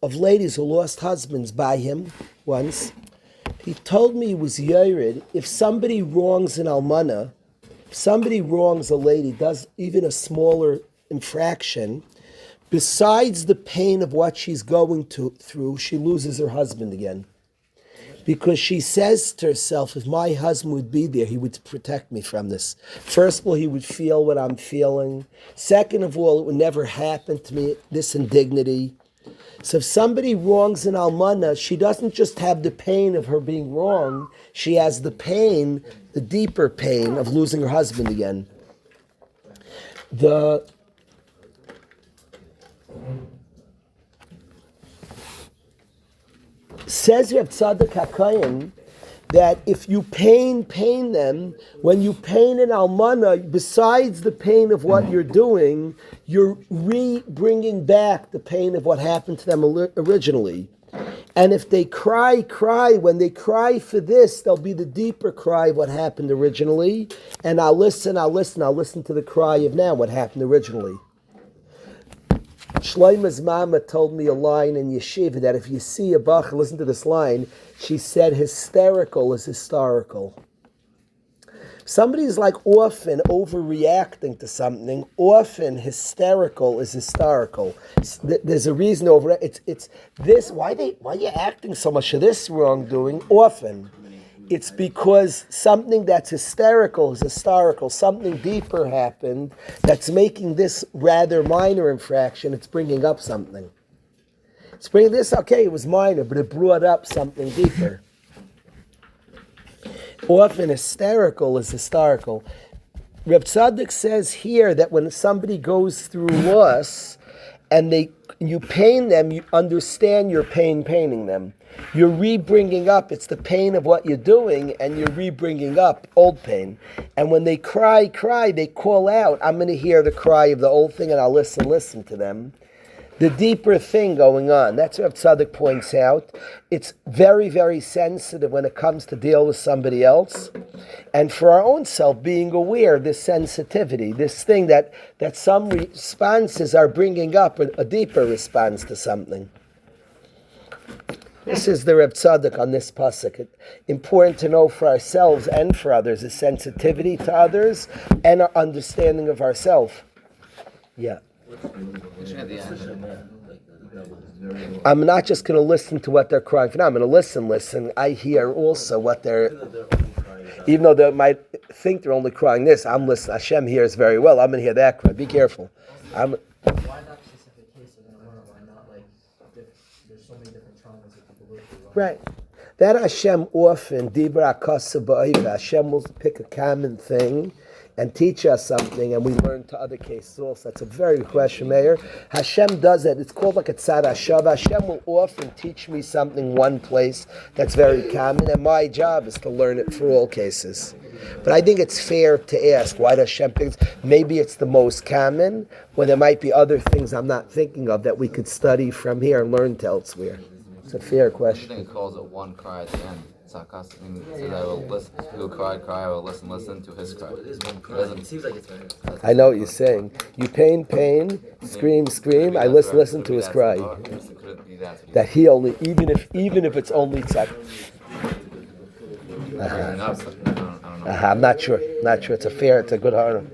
of ladies who lost husbands by him once. He told me he was yored. If somebody wrongs an almana, if somebody wrongs a lady, does even a smaller infraction, besides the pain of what she's going through, she loses her husband again. Because she says to herself, if my husband would be there, he would protect me from this. First of all, he would feel what I'm feeling. Second of all, it would never happen to me, this indignity. So if somebody wrongs an almana, she doesn't just have the pain of her being wrong, she has the pain, the deeper pain of losing her husband again. Says Reb Tzadok HaKohen that if you pain them, when you pain an almana, besides the pain of what you're doing, you're bringing back the pain of what happened to them originally. And if they cry, when they cry for this, there'll be the deeper cry of what happened originally. And I'll listen to the cry of now, what happened originally. Shlomo's mama told me a line in yeshiva that if you see a bach, listen to this line, she said hysterical is historical. Somebody's like often overreacting to something. Often hysterical is historical. There's a reason over it. It's this. Why are you acting so much of this wrongdoing? Often, it's because something that's hysterical is historical. Something deeper happened that's making this rather minor infraction. It's bringing up something. It's bringing this. Okay, it was minor, but it brought up something deeper. Often hysterical is historical. Reb Tzadok says here that when somebody goes through loss and you pain them, you understand your pain paining them. You're re-bringing up, it's the pain of what you're doing, and you're re-bringing up old pain. And when they cry, they call out, I'm going to hear the cry of the old thing and I'll listen to them. The deeper thing going on. That's what Tzadok points out. It's very, very sensitive when it comes to deal with somebody else. And for our own self, being aware of this sensitivity, this thing that some responses are bringing up a deeper response to something. This is the Reb Tzadok on this pasuk. Important to know for ourselves and for others, the sensitivity to others and our understanding of ourselves. Yeah. I'm not just going to listen to what they're crying for. No, I'm going to listen. I hear also what they're, even though they might think they're only crying this, I'm listening. Hashem hears very well. I'm going to hear that cry. Be careful. Why that specific case of an why not like there's so many different traumas that people go through? Right. That Hashem often, Dibra Akasa Ba'eva, Hashem will pick a common thing and teach us something, and we learn to other cases also. That's a very good question, Mayor. Hashem does it. It's called like a tzad hashava. Hashem will often teach me something one place that's very common, and my job is to learn it for all cases. But I think it's fair to ask, why does Hashem pick? Maybe it's the most common, or there might be other things I'm not thinking of that we could study from here and learn to elsewhere. It's a fair question. I think it calls it one cry at the end. Sakas, so I will listen. He'll cry. I will listen to his cry. It seems like it's very. I know what you're saying. You pain, scream. I listen to his cry. That he only, even if it's only tzak. I'm not sure. It's a good hard.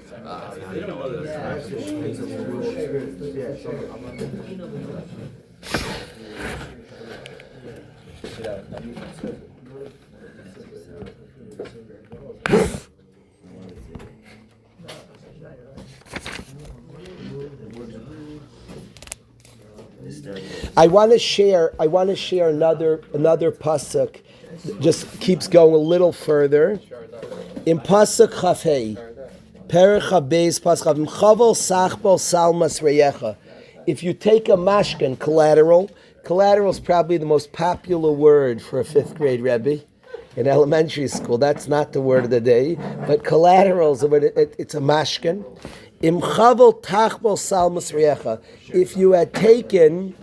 I want to share another pasuk. Just keeps going a little further. In pasuk chafei, perich habeis pasuk chavim chavel sachbol salmas reyecha. If you take a mashkan, collateral is probably the most popular word for a 5th grade Rebbe in elementary school. That's not the word of the day, but collaterals, it's a mashkan. Im chavel tachbol salmas reyecha. If you had taken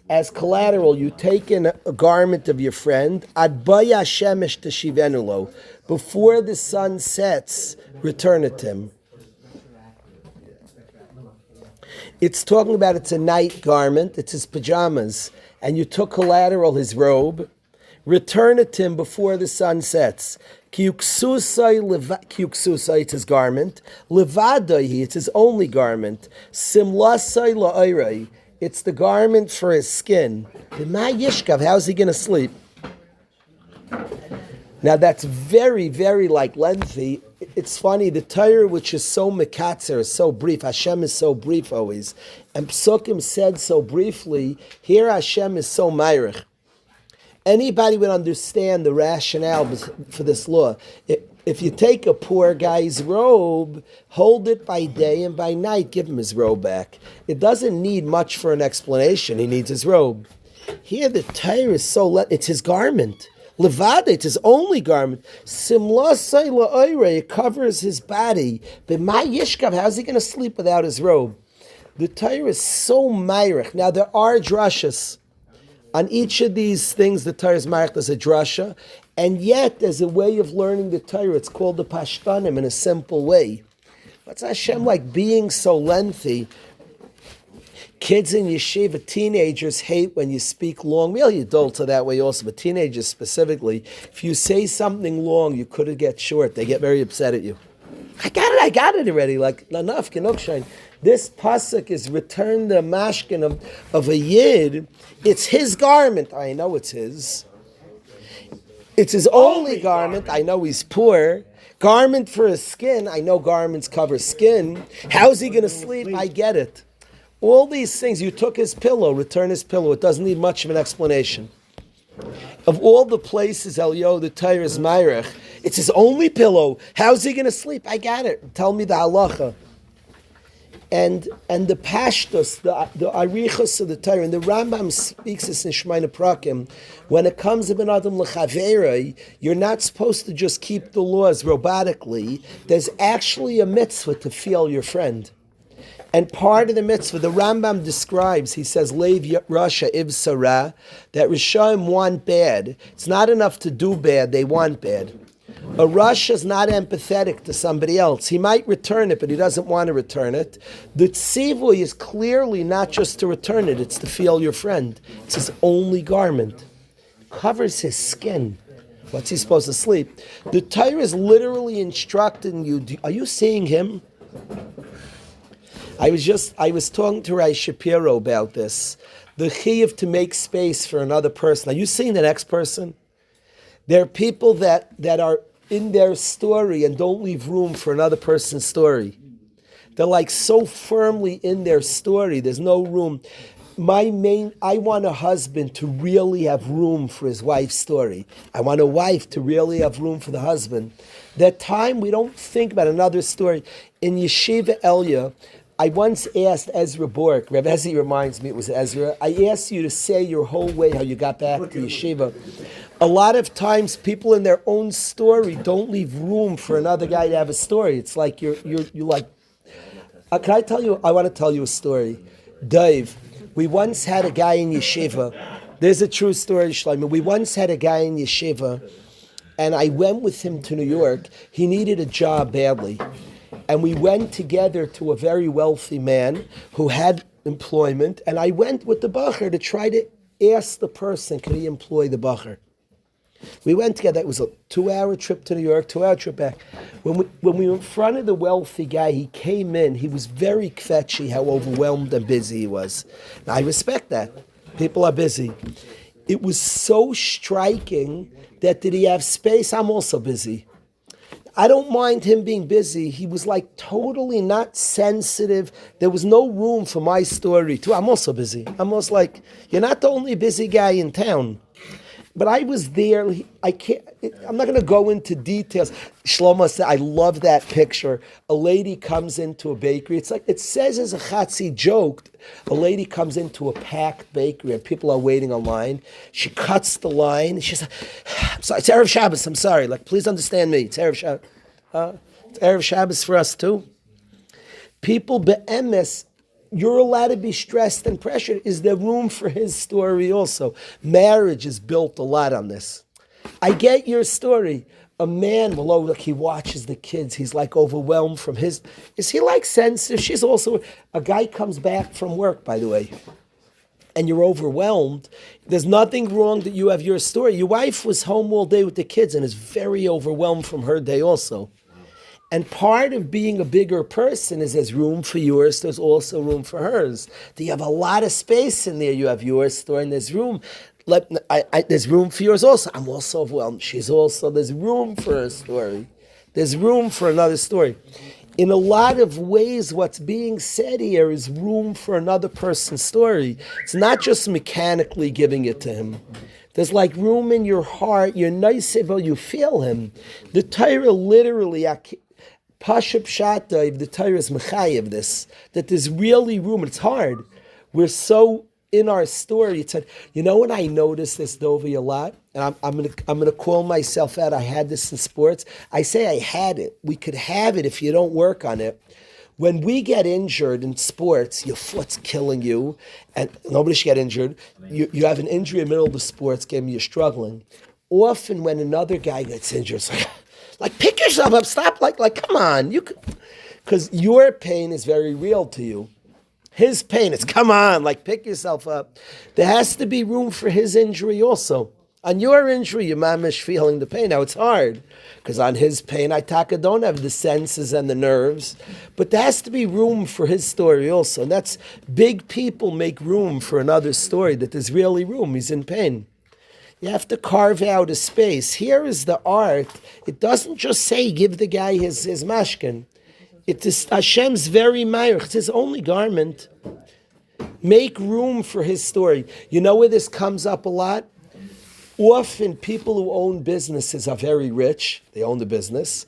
as collateral, you taken a garment of your friend, adbaya shemesh teshivenulo, before the sun sets, return it to him. It's talking about it's a night garment, it's his pajamas, and you took collateral, his robe, return it to him before the sun sets. Kiyuksusai, it's his garment. Levadai, it's his only garment. Simlasai la'ayrai, it's the garment for his skin. Yishkav, how's he going to sleep? Now that's very, very lengthy. It's funny, the Torah, which is so mekatzer, is so brief. Hashem is so brief always. And Psukim said so briefly, here Hashem is so ma'irich. Anybody would understand the rationale for this law. If you take a poor guy's robe, hold it by day and by night, give him his robe back. It doesn't need much for an explanation. He needs his robe. Here the Torah is it's his garment. Levada, it's his only garment. Simlasai la'oire, it covers his body. But my yishkav, how's he going to sleep without his robe? The Torah is so ma'irich. Now there are drashas. On each of these things, the Torah is ma'irich, there's a drasha. And yet, there's a way of learning the Torah. It's called the Pashtanim in a simple way. What's Hashem like being so lengthy? Kids in yeshiva, teenagers hate when you speak long. Really, adults are that way also, but teenagers specifically. If you say something long, you could get short. They get very upset at you. I got it already. Like, enough, Kenokshine. This pasuk is return the mashkin of a yid. It's his garment. I know it's his. It's his only garment. I know he's poor. Garment for his skin. I know garments cover skin. How's he going to sleep? I get it. All these things. You took his pillow. Return his pillow. It doesn't need much of an explanation. Of all the places, Elio, the Torah is Meirech, it's his only pillow. How's he going to sleep? I got it. Tell me the halacha. And the pashtus, the arichos of the Torah, and the Rambam speaks this in Shemaina Prakim, when it comes to Ben Adam L'Chaverei, you're not supposed to just keep the laws robotically. There's actually a mitzvah to feel your friend. And part of the mitzvah, the Rambam describes, he says, Leiv Rasha Iv Sarah, that Rishaim want bad. It's not enough to do bad, they want bad. A Rasha is not empathetic to somebody else. He might return it, but he doesn't want to return it. The tzivui is clearly not just to return it, it's to feel your friend. It's his only garment. It covers his skin. What's he supposed to sleep? The Torah is literally instructing you, are you seeing him? I was talking to Rai Shapiro about this. The chiyuv to make space for another person. Are you seeing the next person? There are people that are in their story and don't leave room for another person's story. They're like so firmly in their story, there's no room. I want a husband to really have room for his wife's story. I want a wife to really have room for the husband. That time we don't think about another story. In Yeshiva Elia, I once asked Ezra Bork, Reb Ezra reminds me it was Ezra, I asked you to say your whole way how you got back to Yeshiva. A lot of times people in their own story don't leave room for another guy to have a story. It's like you're like, can I tell you, I want to tell you a story. Dave, we once had a guy in Yeshiva, there's a true story, Shlomo. We once had a guy in Yeshiva, and I went with him to New York. He needed a job badly. And we went together to a very wealthy man who had employment, and I went with the bacher to try to ask the person, can he employ the bacher? We went together. It was a 2-hour trip to New York, 2-hour trip back. When we were in front of the wealthy guy, he came in. He was very kvetchy, how overwhelmed and busy he was. Now, I respect that. People are busy. It was so striking that did he have space? I'm also busy. I don't mind him being busy. He was like totally not sensitive. There was no room for my story too. I'm also busy. I'm almost like, you're not the only busy guy in town. But I was there. I'm not going to go into details. Shlomo said, I love that picture. A lady comes into a bakery. It's like, it says as a chatzi joke, a lady comes into a packed bakery and people are waiting online. She cuts the line. She's like, I'm sorry, it's Erev Shabbos. I'm sorry. Like, please understand me. It's Erev Shabbos. It's Erev Shabbos for us too. People be'emes, you're allowed to be stressed and pressured. Is there room for his story also? Marriage is built a lot on this. I get your story. A man, well, look, he watches the kids. He's like overwhelmed from his. Is he like sensitive? She's also, a guy comes back from work, by the way, and you're overwhelmed. There's nothing wrong that you have your story. Your wife was home all day with the kids and is very overwhelmed from her day also. And part of being a bigger person is there's room for yours, there's also room for hers. You have a lot of space in there. You have your story and there's room. There's room for yours also. I'm also overwhelmed. There's room for her story. There's room for another story. In a lot of ways, what's being said here is room for another person's story. It's not just mechanically giving it to him. There's like room in your heart. You're nice about you feel him. The Torah literally, Pashup Shata, the Torah is mechayev this, that there's really room. It's hard. We're so in our story. It said, you know when I noticed this, Dovi, a lot, and I'm gonna call myself out. I had this in sports. I say I had it. We could have it if you don't work on it. When we get injured in sports, your foot's killing you, and nobody should get injured. You have an injury in the middle of the sports game, you're struggling. Often when another guy gets injured, it's like pick yourself up, stop, like come on, you could, because your pain is very real to you. His pain, it's come on, like pick yourself up. There has to be room for his injury also. On your injury, your mamish feeling the pain. Now it's hard, because on his pain, I don't have the senses and the nerves. But there has to be room for his story also. And that's big people make room for another story, that there's really room. He's in pain. You have to carve out a space. Here is the art. It doesn't just say give the guy his mashkin. It is Hashem's very mayach. It's his only garment. Make room for his story. You know where this comes up a lot? Often people who own businesses are very rich. They own the business.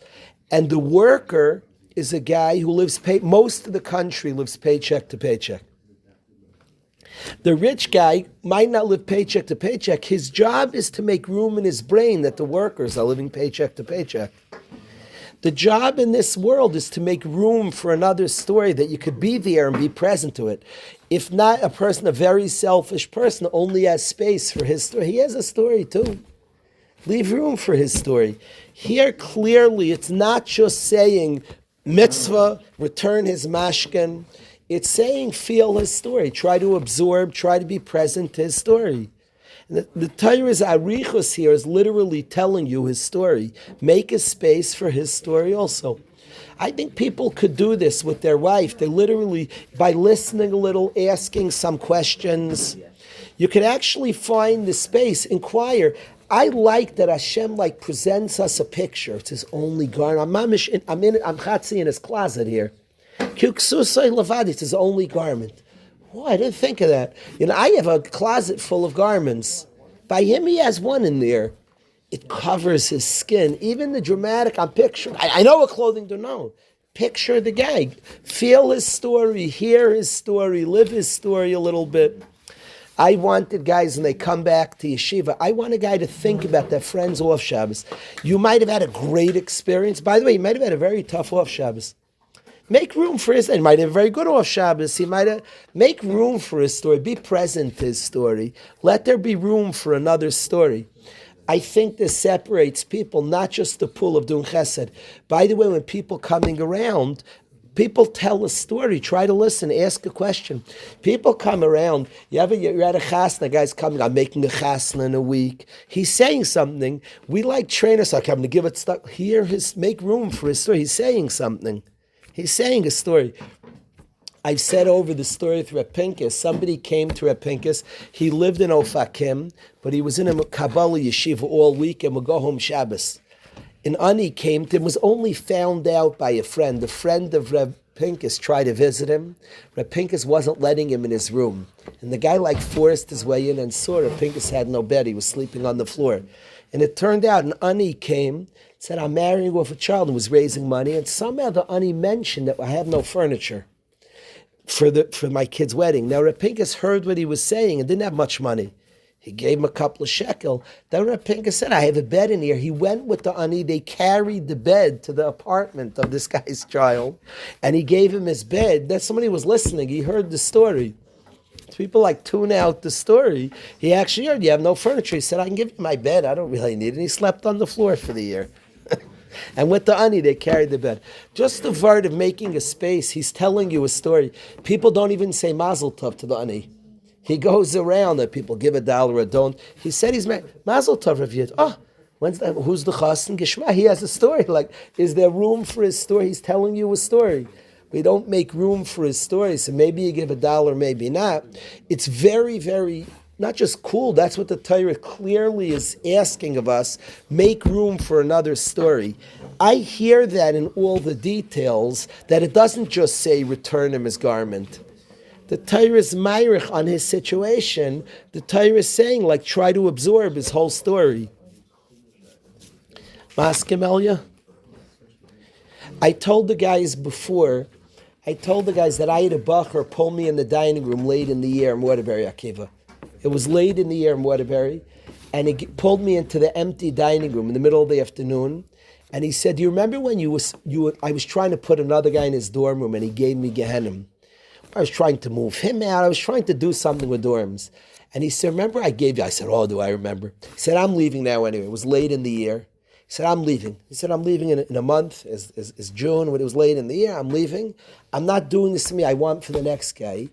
And the worker is a guy who lives, most of the country lives paycheck to paycheck. The rich guy might not live paycheck to paycheck. His job is to make room in his brain that the workers are living paycheck to paycheck. The job in this world is to make room for another story, that you could be there and be present to it. If not, a very selfish person, only has space for his story. He has a story too. Leave room for his story. Here, clearly, it's not just saying mitzvah, return his mashkin. It's saying feel his story. Try to absorb, try to be present to his story. The Torah's arichos here is literally telling you his story. Make a space for his story also. I think people could do this with their wife. They literally, by listening a little, asking some questions, you could actually find the space, inquire. I like that Hashem presents us a picture. It's his only garment. I'm chatzi in his closet here. Kuksusay levad, it's his only garment. Oh, I didn't think of that. I have a closet full of garments. By him, he has one in there. It covers his skin. Even the dramatic, I'm picturing. I know what clothing to know. Picture the guy. Feel his story, hear his story, live his story a little bit. I wanted guys, when they come back to yeshiva, I want a guy to think about their friends off Shabbos. You might have had a great experience. By the way, you might have had a very tough off Shabbos. Make room for his. He might have a very good off Shabbos. He might have. Make room for his story. Be present to his story. Let there be room for another story. I think this separates people, not just the pull of doing chesed. By the way, when people coming around, people tell a story. Try to listen. Ask a question. People come around. You're at a chasna. A guy's coming. I'm making a chasna in a week. He's saying something. We like trainers. I'm going to give it stuff. Make room for his story. He's saying something. He's saying a story. I've said over the story with Reb Pincus. Somebody came to Reb Pincus. He lived in Ofakim, but he was in a Kabbalah yeshiva all week and would go home Shabbos. An Ani came to him, was only found out by a friend. A friend of Reb Pincus tried to visit him. Reb Pincus wasn't letting him in his room. And the guy forced his way in and saw Reb Pincus had no bed. He was sleeping on the floor. And it turned out an Ani came, said, I'm marrying off a child, and was raising money. And somehow the Ani mentioned that I have no furniture for my kid's wedding. Now, Reb Pincus heard what he was saying and didn't have much money. He gave him a couple of shekel. Then Reb Pincus said, I have a bed in here. He went with the Ani. They carried the bed to the apartment of this guy's child, and he gave him his bed. Then somebody was listening. He heard the story. People tune out the story. He actually heard, you have no furniture. He said, I can give you my bed. I don't really need it. And he slept on the floor for the year. And with the Ani, they carried the bed. Just the word of making a space, he's telling you a story. People don't even say Mazel Tov to the Ani. He goes around and people give $1 or don't. He said he's married. Mazel Tov, Rav Yid. Oh, when's that? Who's the Chassan Geshma? He has a story. Is there room for his story? He's telling you a story. We don't make room for his story, so maybe you give $1, maybe not. It's very, very, not just cool, that's what the Torah clearly is asking of us, make room for another story. I hear that in all the details, that it doesn't just say return him his garment. The Torah is ma'irich on his situation. The Torah is saying, try to absorb his whole story. Maskim Elia? I told the guys that I had a bacher pull me in the dining room late in the year in Waterbury, Akiva. It was late in the year in Waterbury, and he pulled me into the empty dining room in the middle of the afternoon, and he said, do you remember when I was trying to put another guy in his dorm room, and he gave me Gehenim. I was trying to move him out. I was trying to do something with dorms. And he said, remember I gave you? I said, oh, do I remember? He said, I'm leaving now anyway. It was late in the year. He He said, I'm leaving. He said, I'm leaving in a month. It's June, when it was late in the year. I'm leaving. I'm not doing this to me. I want for the next guy.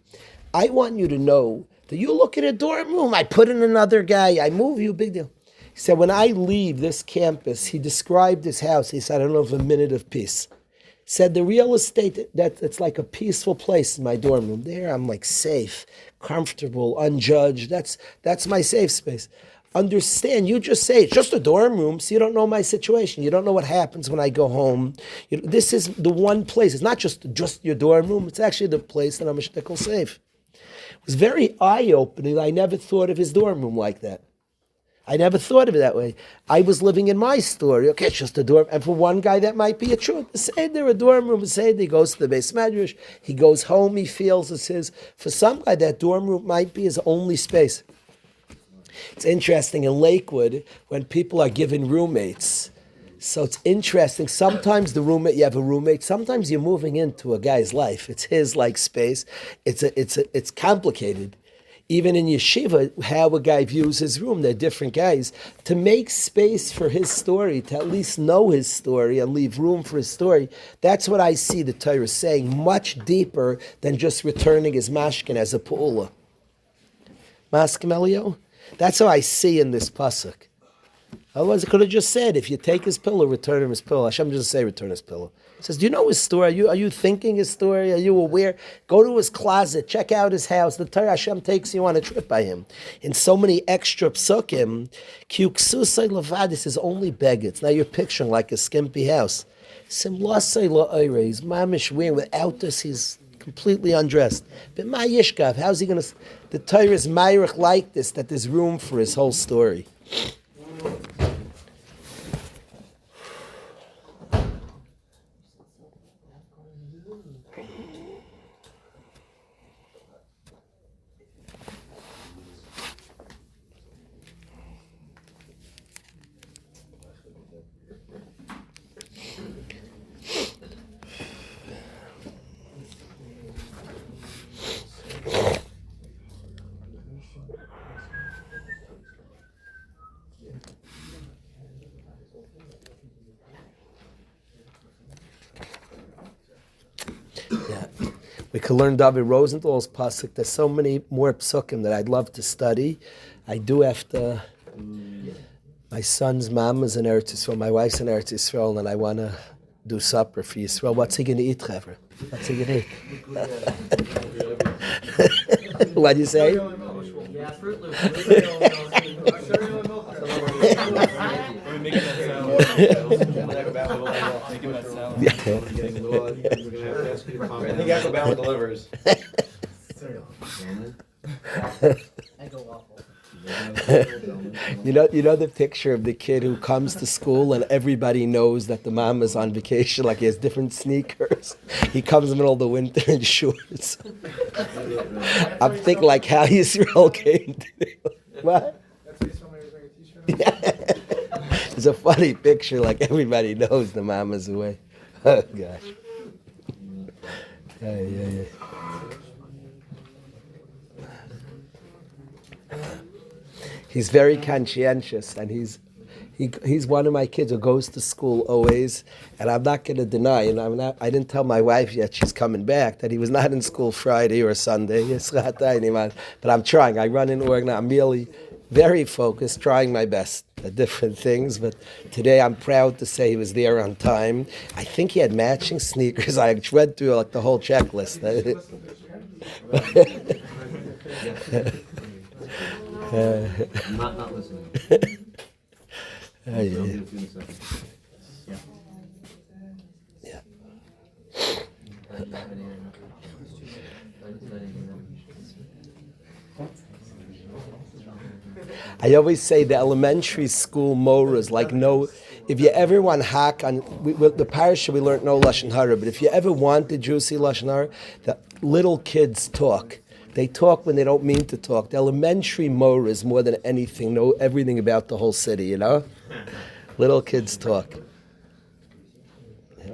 I want you to know that you look at a dorm room. I put in another guy. I move you. Big deal. He said, when I leave this campus, he described his house. He said, I don't know, a minute of peace. He said, the real estate, it's like a peaceful place in my dorm room. There, I'm like safe, comfortable, unjudged. That's my safe space. Understand, you just say it's just a dorm room, so you don't know my situation. You don't know what happens when I go home. This is the one place. It's not just your dorm room. It's actually the place that I'm a shtickle safe. It was very eye-opening. I never thought of his dorm room like that. I never thought of it that way. I was living in my story. Okay, it's just a dorm. And for one guy, that might be a truth. Say they're a dorm room. Say he goes to the base medrash. He goes home. He feels it's his. For some guy, that dorm room might be his only space. It's interesting in Lakewood when people are given roommates. So it's interesting. Sometimes you have a roommate. Sometimes you're moving into a guy's life. It's his space. It's complicated. Even in yeshiva, how a guy views his room, they're different guys. To make space for his story, to at least know his story and leave room for his story, that's what I see the Torah saying, much deeper than just returning his mashkin as a pu'ula. Maskim Elio? That's how I see in this pasuk. Otherwise, it could have just said, if you take his pillow, return him his pillow. Hashem doesn't say return his pillow. It says, do you know his story? Are you thinking his story? Are you aware? Go to his closet, check out his house. The Torah Hashem takes you on a trip by him. In so many extra psukim, Kyuksusai Levadis is only beggets. Now you're picturing like a skimpy house. Simlasai La'ire, he's mamish wearing. Without this, he's completely undressed. But my Yishkav, how's he going to... The Torah is Mayrich like this, that there's room for his whole story. We could learn David Rosenthal's pasuk. There's so many more psukim that I'd love to study. I do have to. My son's mom is in Eretz Yisrael. My wife's in Eretz Yisrael, and I want to do supper for Yisrael. What's he going to eat, Trevor? What's he going to eat? What do you say? Yeah, Fruit Loops. We're making that sound. Making that sound. I think Alabama delivers. Eggo waffle. You know the picture of the kid who comes to school and everybody knows that the mom is on vacation, like he has different sneakers. He comes in the middle of the winter in shorts. I'm thinking like how Yisrael came to what? Yeah. It's a funny picture, like everybody knows the mama's away. Oh gosh. Yeah. He's very conscientious, and he's one of my kids who goes to school always. And I'm not going to deny, and I didn't tell my wife yet she's coming back that he was not in school Friday or Sunday. But I'm trying. I run in org now. I'm really very focused, trying my best at different things. But today I'm proud to say he was there on time. I think he had matching sneakers. I read through like the whole checklist. Not listening. Yeah. I always say the elementary school mora is like no. If you ever want hack on the parasha, we learned no lashon hara. But if you ever want the juicy lashon hara, the little kids talk. They talk when they don't mean to talk. The elementary mora is more than anything. Know everything about the whole city. You know, little kids talk.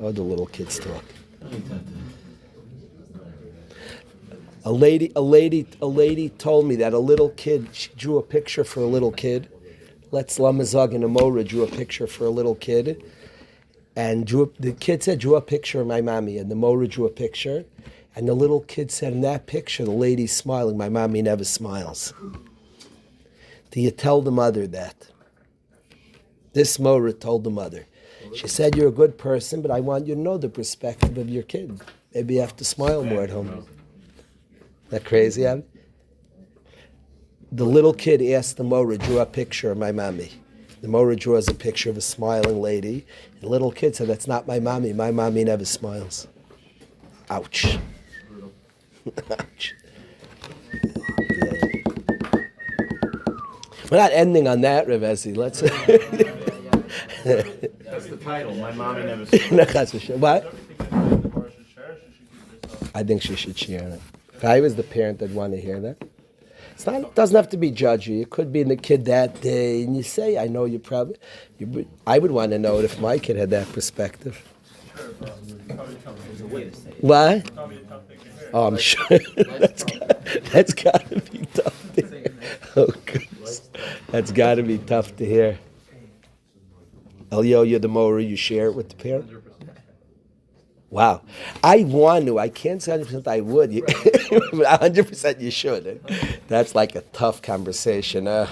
Oh, the little kids talk. A lady told me that a little kid, she drew a picture for a little kid, let's Lamazog and Amora drew a picture for a little kid, and the kid said, drew a picture of my mommy, and the Mora drew a picture, and the little kid said, in that picture, the lady's smiling, my mommy never smiles. Do you tell the mother that? This Mora told the mother. She said, you're a good person, but I want you to know the perspective of your kid. Maybe you have to smile more at home. Isn't that crazy, Abby? The little kid asked the Mora, drew a picture of my mommy. The Mora draws a picture of a smiling lady. The little kid said, that's not my mommy. My mommy never smiles. Ouch. Ouch. We're not ending on that, Revesi. Let's... That's the title. My mommy never said. What? I think she should share it. If I was the parent, I'd want to hear that. It doesn't have to be judgy. It could be in the kid that day, and you say, I know I would want to know it if my kid had that perspective. What? Oh, I'm sure. That's got to be tough to hear. Oh, goodness. That's got to be tough to hear. Elio, you're the Mora, you share it with the parent? Wow. I want to. I can't say 100% I would. 100% you should. That's like a tough conversation. Hi,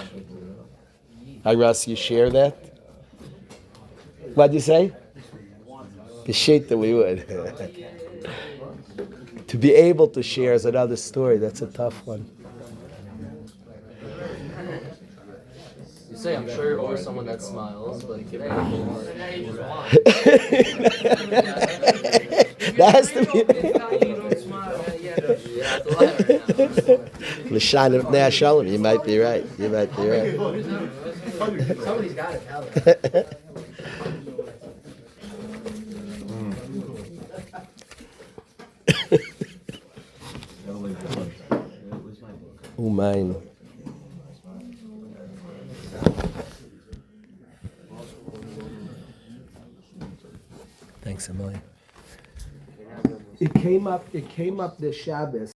Russ, you share that? What'd you say? B'shit that we would. To be able to share is another story. That's a tough one. You say, I'm sure you're over someone that smiles, but hey, that has to be. L'shan of Pnei Shalom. You might be right. You might be right. Somebody's got to tell it. Oh, mine. Thanks, Emily. It came up this Shabbos.